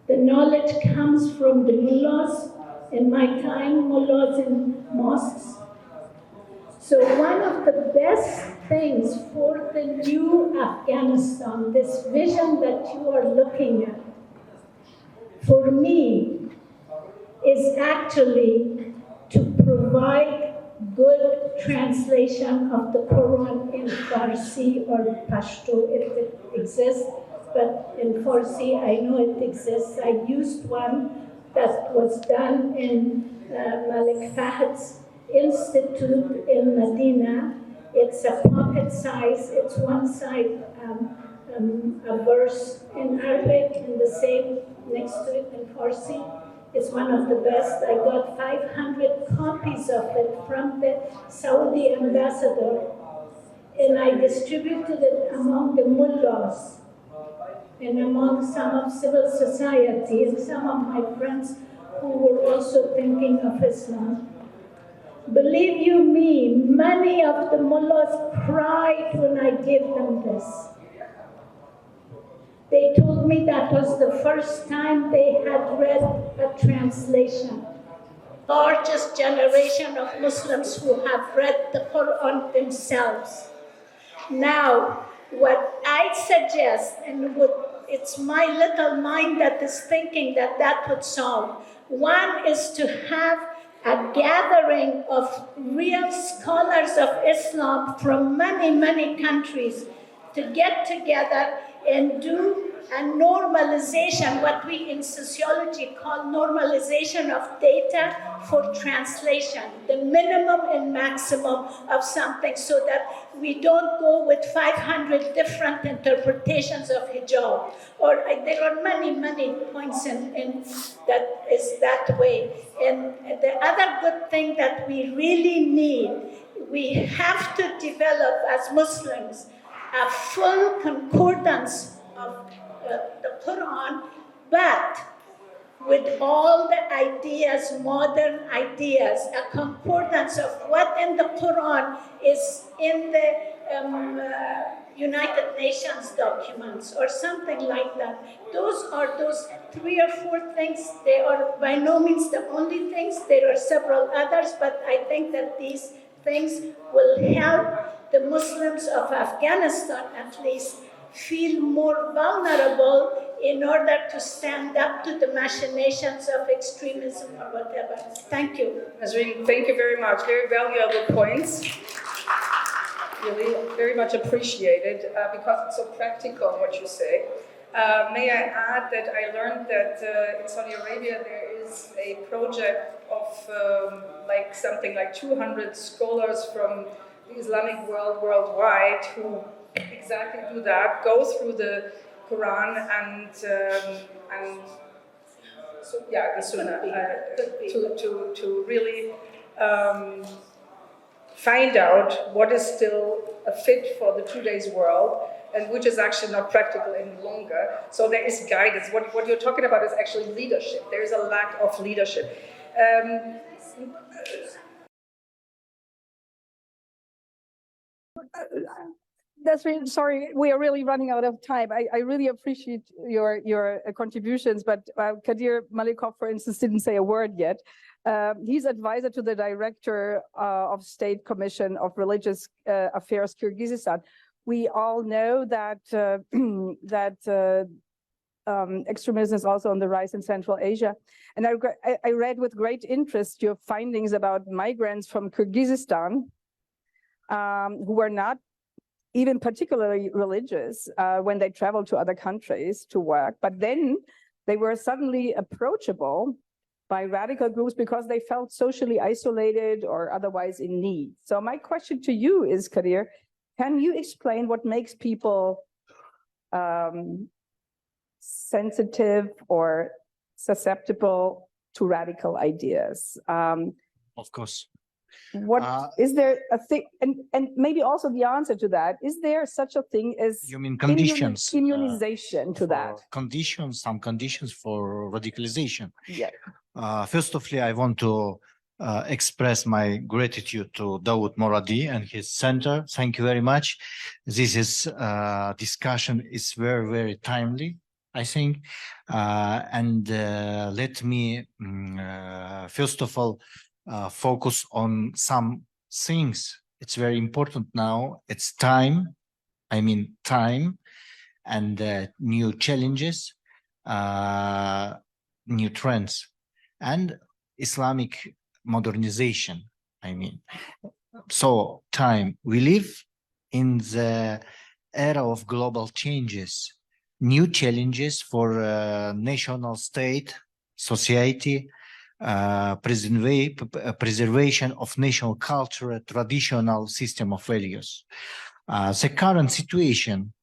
The knowledge comes from the mullahs. In my time, mullahs in mosques. So one of the best things for the new Afghanistan, this vision that you are looking at, for me, is actually to provide good translation of the Quran in Farsi or Pashto, if it exists. But in Farsi, I know it exists. I used one that was done in Malik Fahad's Institute in Medina. It's a pocket size. It's one side a verse in Arabic and the same next to it in Farsi. It's one of the best. I got 500 copies of it from the Saudi ambassador, and I distributed it among the mullahs and among some of civil society and some of my friends who were also thinking of Islam. Believe you me, many of the mullahs cried when I gave them this. They told me that was the first time they had read a translation. Largest generation of Muslims who have read the Quran themselves. Now, what I suggest, and it's my little mind that is thinking that would solve. One is to have a gathering of real scholars of Islam from many, many countries to get together and do a normalization, what we in sociology call normalization of data for translation, the minimum and maximum of something, so that we don't go with 500 different interpretations of hijab. Or there are many, many points in that is that way. And the other good thing that we really need, we have to develop as Muslims a full concordance of the Quran, but with all the ideas, modern ideas, a concordance of what in the Quran is in the United Nations documents or something like that. Those are those 3 or 4 things. They are by no means the only things. There are several others, but I think that these things will help the Muslims of Afghanistan at least feel more vulnerable in order to stand up to the machinations of extremism or whatever. Thank you. Nasrine, thank you very much. Very valuable points. Really, very much appreciated because it's so practical what you say. May I add that I learned that in Saudi Arabia there is a project of something like 200 scholars from the Islamic world worldwide who exactly do that, go through the Quran and So, yeah, the Sunnah, to really find out what is still a fit for the today's world and which is actually not practical any longer. So there is guidance. What you're talking about is actually leadership. There is a lack of leadership. Nasrine, sorry, we are really running out of time. I really appreciate your contributions, but Kadyr Malikov, for instance, didn't say a word yet. He's advisor to the director of State Commission of Religious Affairs, Kyrgyzstan. We all know that extremism is also on the rise in Central Asia. And I read with great interest your findings about migrants from Kyrgyzstan who were not even particularly religious when they traveled to other countries to work, but then they were suddenly approachable by radical groups because they felt socially isolated or otherwise in need. So my question to you is, Kadyr, can you explain what makes people sensitive or susceptible to radical ideas? Of course. What is there a thing, and maybe also the answer to that, is there such a thing as you mean conditions, immunization to that? Conditions, some conditions for radicalization. Yeah. First of all, I want to express my gratitude to Dawood Moradi and his center. Thank you very much. This is discussion is very, very timely, I think. And let me, first of all, focus on some things. It's very important now. It's time. I mean, time and new challenges, new trends, and Islamic modernization. I mean, so time. We live in the era of global changes, new challenges for national state, society, preservation of national culture, traditional system of values. The current situation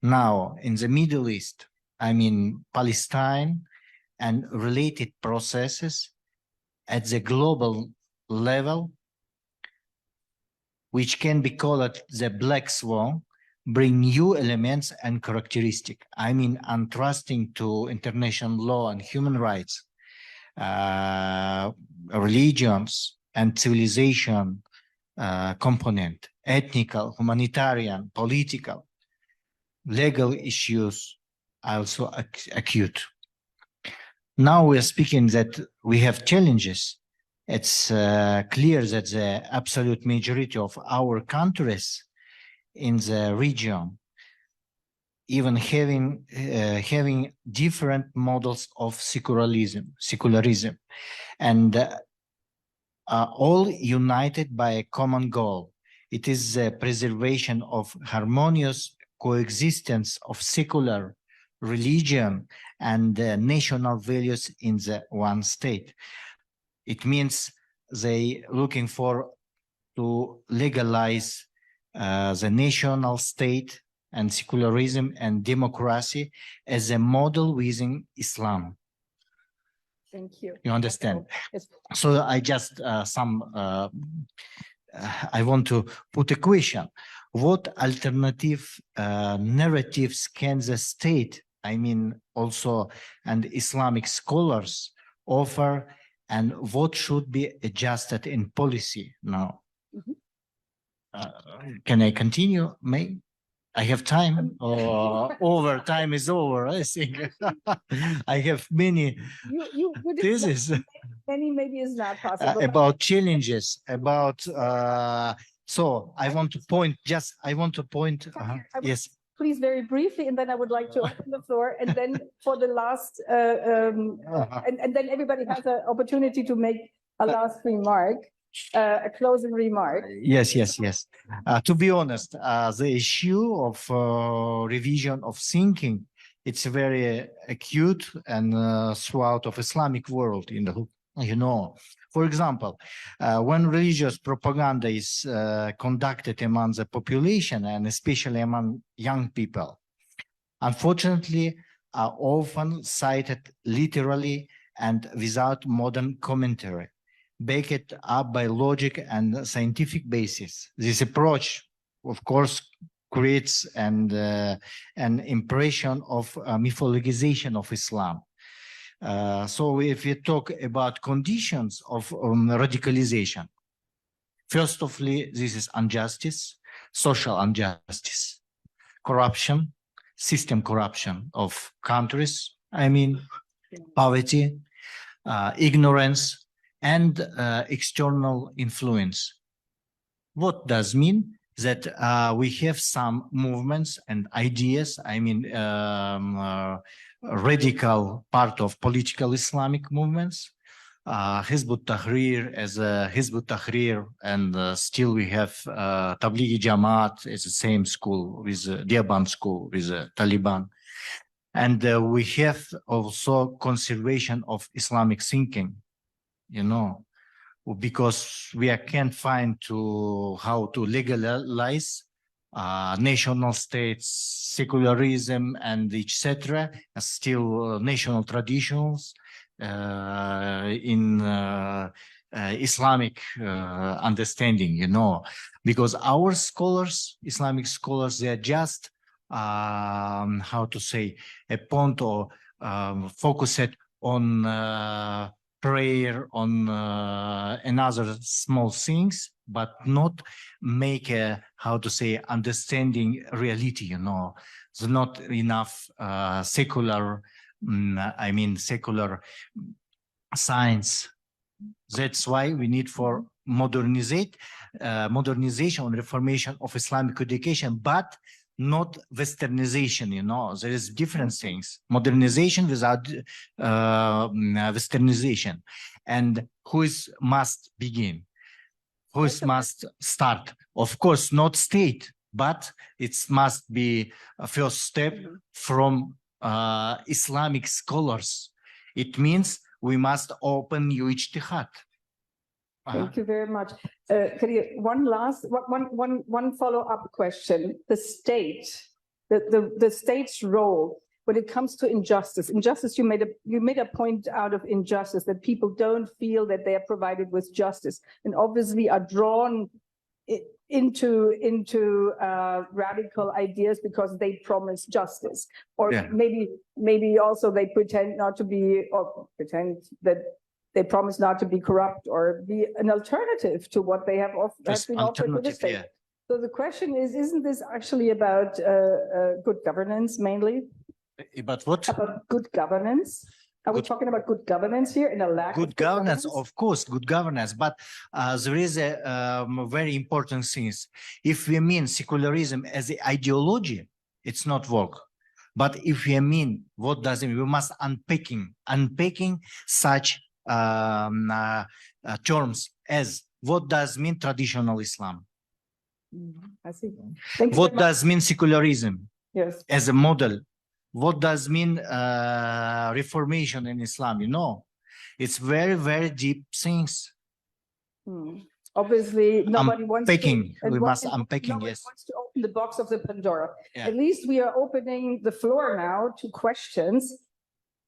now in the Middle East, I mean Palestine and related processes at the global level, which can be called the black swan, bring new elements and characteristics. I mean, untrusting to international law and human rights, religions and civilization component, ethnical, humanitarian, political, legal issues also acute. Now we are speaking that we have challenges. It's clear that the absolute majority of our countries in the region even having different models of secularism, and all united by a common goal. It is the preservation of harmonious coexistence of secular religion and national values in the one state. It means they looking for to legalize the national state and secularism and democracy as a model within Islam. Thank you. You understand? Yes. So I just I want to put a question. What alternative narratives can the state, I mean also, and Islamic scholars offer, and what should be adjusted in policy now? Mm-hmm. Can I continue, May? I have time, or over, time is over, I think. I have many theses. Many maybe is not possible. About challenges, about, so I want to point, yes. Please, very briefly, and then I would like to open the floor, and then for the last, and then everybody has an opportunity to make a last remark. A closing remark. Yes. To be honest, the issue of revision of thinking, it's very acute and throughout of Islamic world, you know. For example, when religious propaganda is conducted among the population and especially among young people, unfortunately, are often cited literally and without modern commentary, backed up by logic and scientific basis. This approach, of course, creates an impression of mythologization of Islam. So if we talk about conditions of radicalization, first of all, this is injustice, social injustice, corruption, system corruption of countries, I mean, poverty, ignorance, and external influence. What does mean? That we have some movements and ideas, I mean, radical part of political Islamic movements, Hizb ut-Tahrir as a Hizb ut-Tahrir, and still we have Tablighi Jamaat as the same school with Deoband school with Taliban. And we have also conservation of Islamic thinking, you know, because we can't find how to legalize national states, secularism, and etc. Still national traditions in Islamic understanding, you know, because our scholars, Islamic scholars, they are just how to say, a point or focused on prayer, on another small things, but not make a, how to say, understanding reality, you know. There's not enough secular, I mean, secular science. That's why we need for modernization and reformation of Islamic education, but not westernization, you know. There is different things. Modernization without westernization. And must begin? Must start? Of course, not state, but it must be a first step from Islamic scholars. It means we must open new ijtihad. Thank you very much. Kadyr, one follow-up question. The state, the state's role when it comes to injustice. Injustice, you made a point out of injustice, that people don't feel that they are provided with justice, and obviously are drawn into radical ideas because they promise justice, or maybe also they pretend not to be, or pretend that they promise not to be corrupt or be an alternative to what they have been offered with the state. Yeah. So the question is, isn't this actually about good governance mainly? About what? About good governance. Are we talking about good governance here in a lack good of governance? Of course, good governance. But there is a very important thing. If we mean secularism as an ideology, it's not work. But if we mean, what does it mean? We must unpacking such terms as what does mean traditional Islam? I see. What does mean secularism? Yes. As a model? What does mean reformation in Islam? You know, it's very, very deep things. Obviously, nobody wants to. We must unpacking, yes. Wants to open the box of the Pandora. Yeah. At least we are opening the floor now to questions.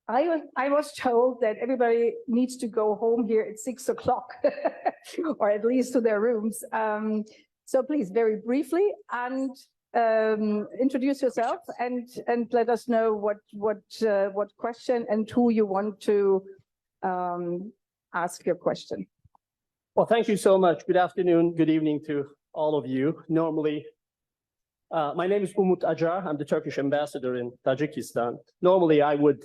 I was told that everybody needs to go home here at 6 o'clock, or at least to their rooms. So please, very briefly, and introduce yourself and let us know what question and who you want to ask your question. Well, thank you so much. Good afternoon, good evening to all of you. Normally, my name is Umut Acar. I'm the Turkish ambassador in Tajikistan. Normally, I would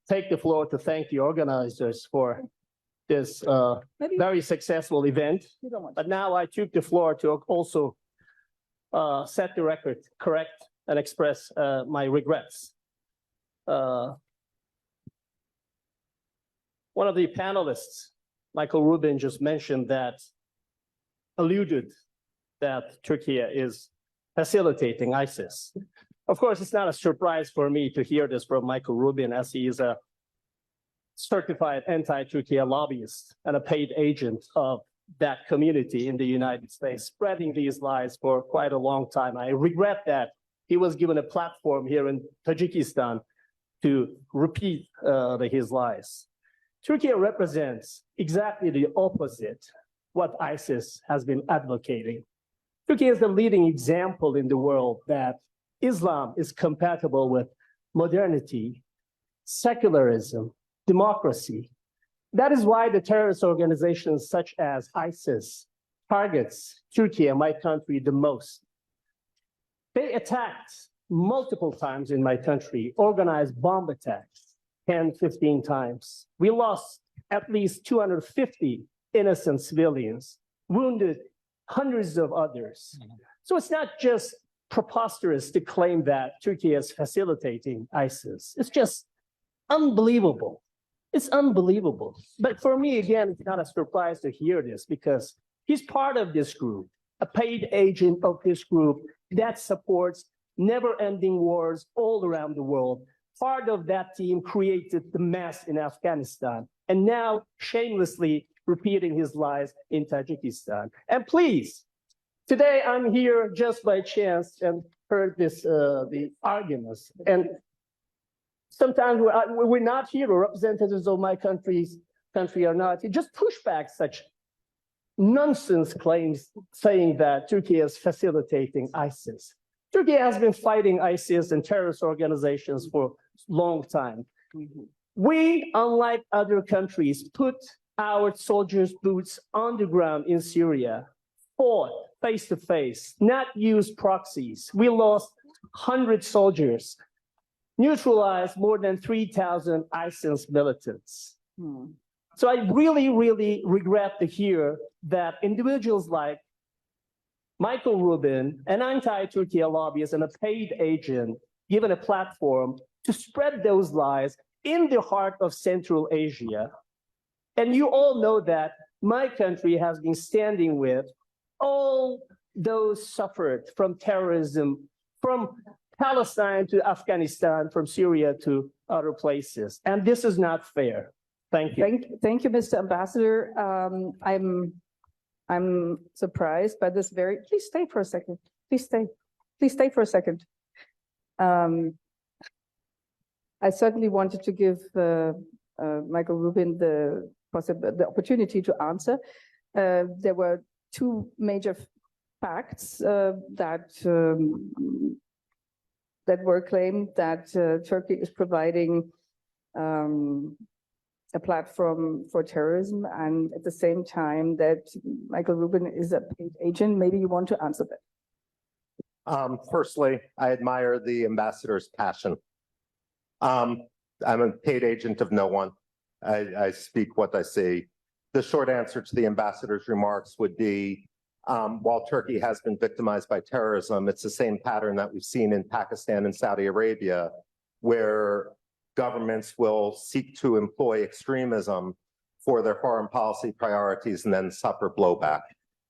take the floor to thank the organizers for this very successful event. But now I took the floor to also set the record correct and express my regrets. One of the panelists, Michael Rubin, just mentioned that, alluded that Turkey is facilitating ISIS. Of course, it's not a surprise for me to hear this from Michael Rubin, as he is a certified anti-Turkey lobbyist and a paid agent of that community in the United States, spreading these lies for quite a long time. I regret that he was given a platform here in Tajikistan to repeat his lies. Turkey represents exactly the opposite what ISIS has been advocating. Turkey is the leading example in the world that Islam is compatible with modernity, secularism, democracy. That is why the terrorist organizations such as ISIS targets Turkey, my country, the most. They attacked multiple times in my country, organized bomb attacks, 10, 15 times. We lost at least 250 innocent civilians, wounded hundreds of others. So it's not just preposterous to claim that Turkey is facilitating ISIS. It's just unbelievable. It's unbelievable. But for me, again, it's not a surprise to hear this because he's part of this group, a paid agent of this group that supports never-ending wars all around the world. Part of that team created the mess in Afghanistan and now shamelessly repeating his lies in Tajikistan. And please, today I'm here just by chance and heard this, the arguments. And sometimes we're not here, or representatives of my country are not. You just push back such nonsense claims saying that Turkey is facilitating ISIS. Turkey has been fighting ISIS and terrorist organizations for a long time. We, unlike other countries, put our soldiers' boots on the ground in Syria, fought face to face, not use proxies. We lost 100 soldiers, neutralized more than 3,000 ISIS militants. So I really, really regret to hear that individuals like Michael Rubin, an anti-Turkey lobbyist and a paid agent, given a platform to spread those lies in the heart of Central Asia. And you all know that my country has been standing with all those suffered from terrorism, from Palestine to Afghanistan, from Syria to other places. And this is not fair. Thank you. Thank you, Mr. Ambassador. I'm surprised by this very, please stay for a second. Please stay for a second. I certainly wanted to give Michael Rubin the opportunity to answer. There were two major facts that were claimed that Turkey is providing a platform for terrorism, and at the same time that Michael Rubin is a paid agent. Maybe you want to answer that. Firstly, I admire the ambassador's passion. I'm a paid agent of no one. I speak what I see. The short answer to the ambassador's remarks would be, while Turkey has been victimized by terrorism, it's the same pattern that we've seen in Pakistan and Saudi Arabia, where governments will seek to employ extremism for their foreign policy priorities and then suffer blowback.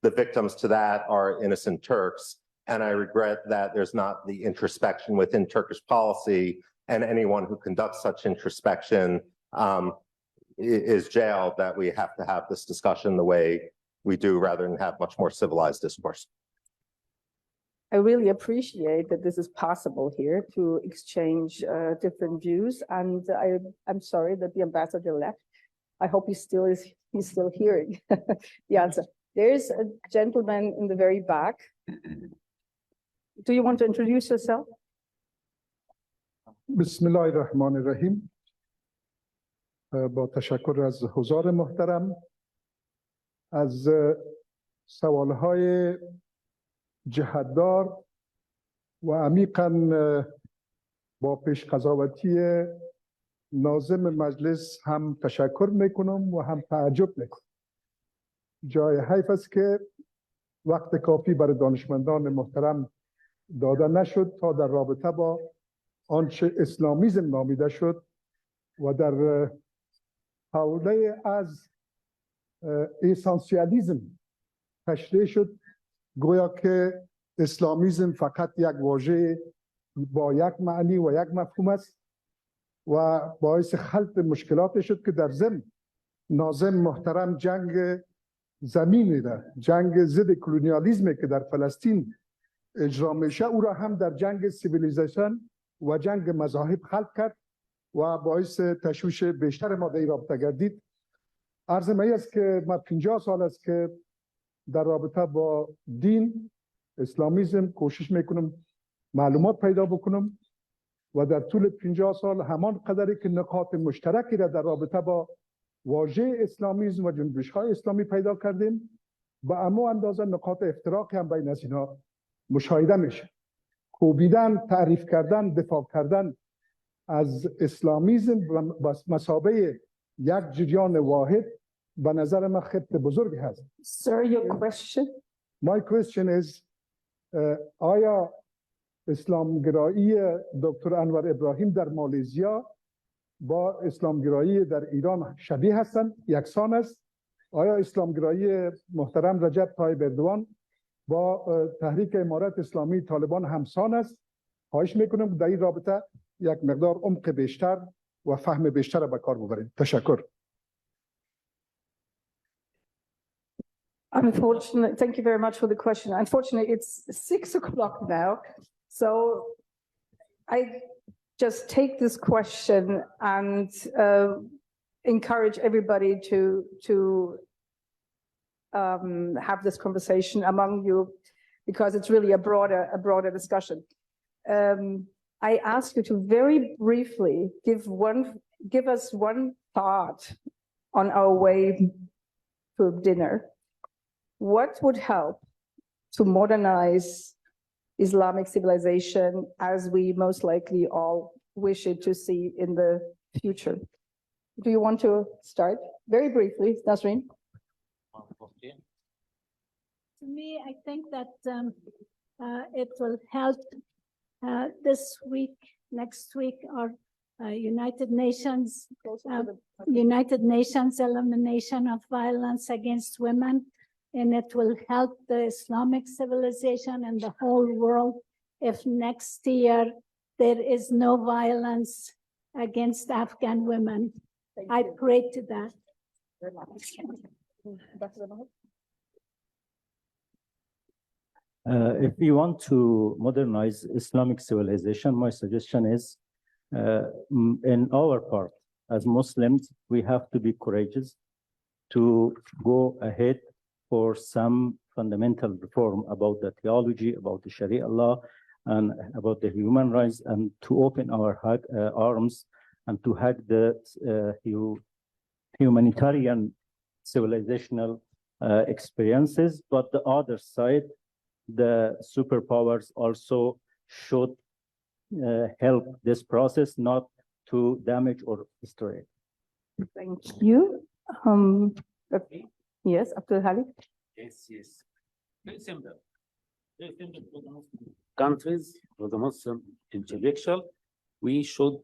The victims to that are innocent Turks, and I regret that there's not the introspection within Turkish policy, and anyone who conducts such introspection is jailed, that we have to have this discussion the way we do rather than have much more civilized discourse. I really appreciate that this is possible here to exchange different views, and I'm sorry that the ambassador left. I hope he's still hearing the answer. There's a gentleman in the very back. Do you want to introduce yourself? بسم الله الرحمن الرحیم. با تشکر از حضار محترم از سوالهای جهتدار و عمیقاً با پیشقضاوتی ناظم مجلس هم تشکر میکنم و هم تعجب میکنم. جای حیف است که وقت کافی برای دانشمندان محترم داده نشد تا در رابطه با آنچه اسلامیزم نامیده شد و در حوله از اسانسیالیزم تشریح شد، گویا که اسلامیزم فقط یک واژه با یک معنی و یک مفهوم است و باعث خلط مشکلات شد که در ضمن ناظم محترم جنگ زمینی را، جنگ ضد کلونیالیسم که در فلسطین اجرا میشه، او را هم در جنگ سیویلیزیشن و جنگ مذاهب خلط کرد و باعث تشویش بیشتر ما در این رابطه گردید. عرض می است که ما 50 سال است که در رابطه با دین اسلامیزم کوشش میکنم معلومات پیدا بکنم و در طول 50 سال همان قدری که نقاط مشترکی را در رابطه با واژه اسلامیزم و جنبش‌های اسلامی پیدا کردیم، با اما اندازه نقاط افتراقی هم بین از اینا مشاهده میشه. کوبیدن، تعریف کردن، دفاع کردن از اسلامیزم به مثابه یک جریان واحد به نظر من خط بزرگی هست. Sir, your question? My question is آیا اسلامگرایی دکتر انور ابراهیم در مالزیا با اسلامگرایی در ایران شبیه هستند؟ یکسان است؟ آیا اسلامگرایی محترم رجب طیب اردوان با تحریک امارت اسلامی طالبان همسان است؟ خواهش میکنم در این رابطه یک مقدار عمق بیشتر و فهم بیشتر به کار ببرید. تشکر. Unfortunately, thank you very much for the question. Unfortunately, it's 6 o'clock now. So I just take this question and encourage everybody to have this conversation among you, because it's really a broader discussion. I ask you to very briefly give us one thought on our way to dinner. What would help to modernize Islamic civilization as we most likely all wish it to see in the future? Do you want to start? Very briefly, Nasrine. To me, I think that it will help this week, next week, or United Nations elimination of violence against women. And it will help the Islamic civilization and the whole world if next year there is no violence against Afghan women. I pray to that. If we want to modernize Islamic civilization, my suggestion is in our part as Muslims, we have to be courageous to go ahead for some fundamental reform about the theology, about the Sharia law, and about the human rights, and to open our arms and to hug the humanitarian civilizational experiences. But the other side, the superpowers also should help this process, not to damage or destroy it. Thank you. Yes, Aboutaleb. Yes. Very simple. Very simple for the Muslim countries, for the Muslim intellectual. We should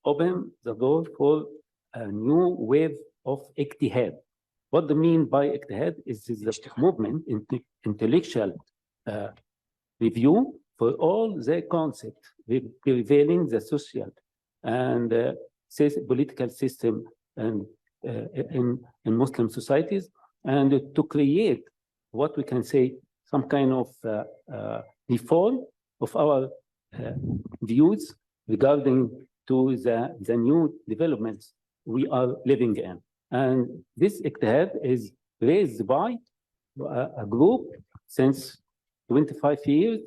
open the door for a new wave of iktihad. What do you mean by iktihad? Is the movement, intellectual review for all the concepts prevailing the social and political system and in Muslim societies, and to create what we can say some kind of reform of our views regarding to the new developments we are living in. And this iktihad is raised by a group since 25 years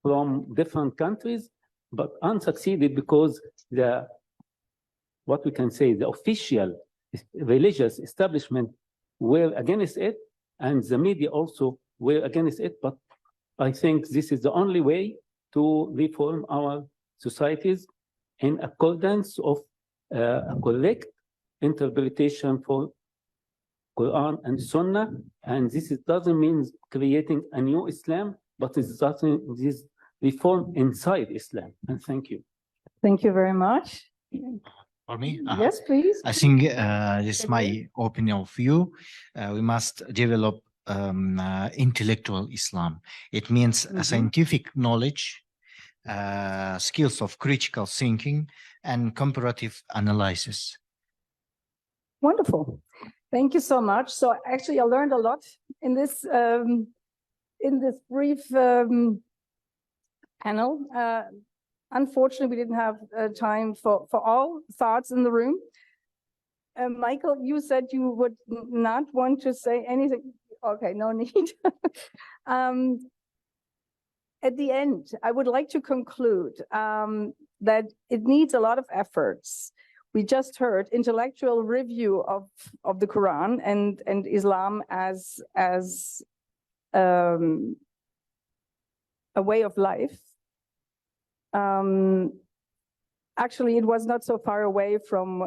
from different countries, but unsucceeded because what we can say, the official religious establishment were against it, and the media also were against it. But I think this is the only way to reform our societies in accordance of a correct interpretation for Quran and Sunnah. And this doesn't mean creating a new Islam, but it's this reform inside Islam. And thank you. Thank you very much. For me? Yes, please. I think this is my opinion of view. We must develop intellectual Islam. It means scientific knowledge, skills of critical thinking, and comparative analysis. Wonderful. Thank you so much. So actually, I learned a lot in this brief panel. Unfortunately, we didn't have time for all thoughts in the room. Michael, you said you would not want to say anything. Okay, no need. At the end, I would like to conclude that it needs a lot of efforts. We just heard intellectual review of the Quran and Islam as a way of life. Actually, it was not so far away from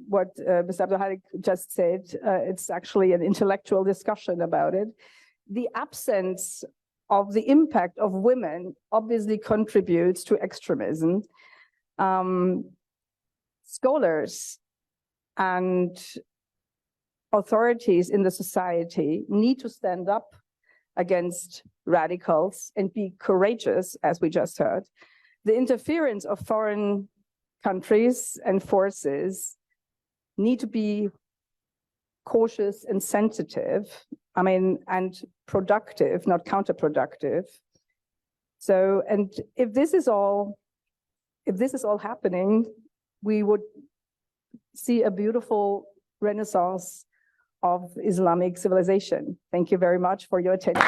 what Mr. Aboutaleb just said. It's actually an intellectual discussion about it. The absence of the impact of women obviously contributes to extremism. Scholars and authorities in the society need to stand up against radicals and be courageous, as we just heard. The interference of foreign countries and forces need to be cautious and sensitive, and productive, not counterproductive. So, and if this is all happening, we would see a beautiful renaissance of Islamic civilization. Thank you very much for your attention.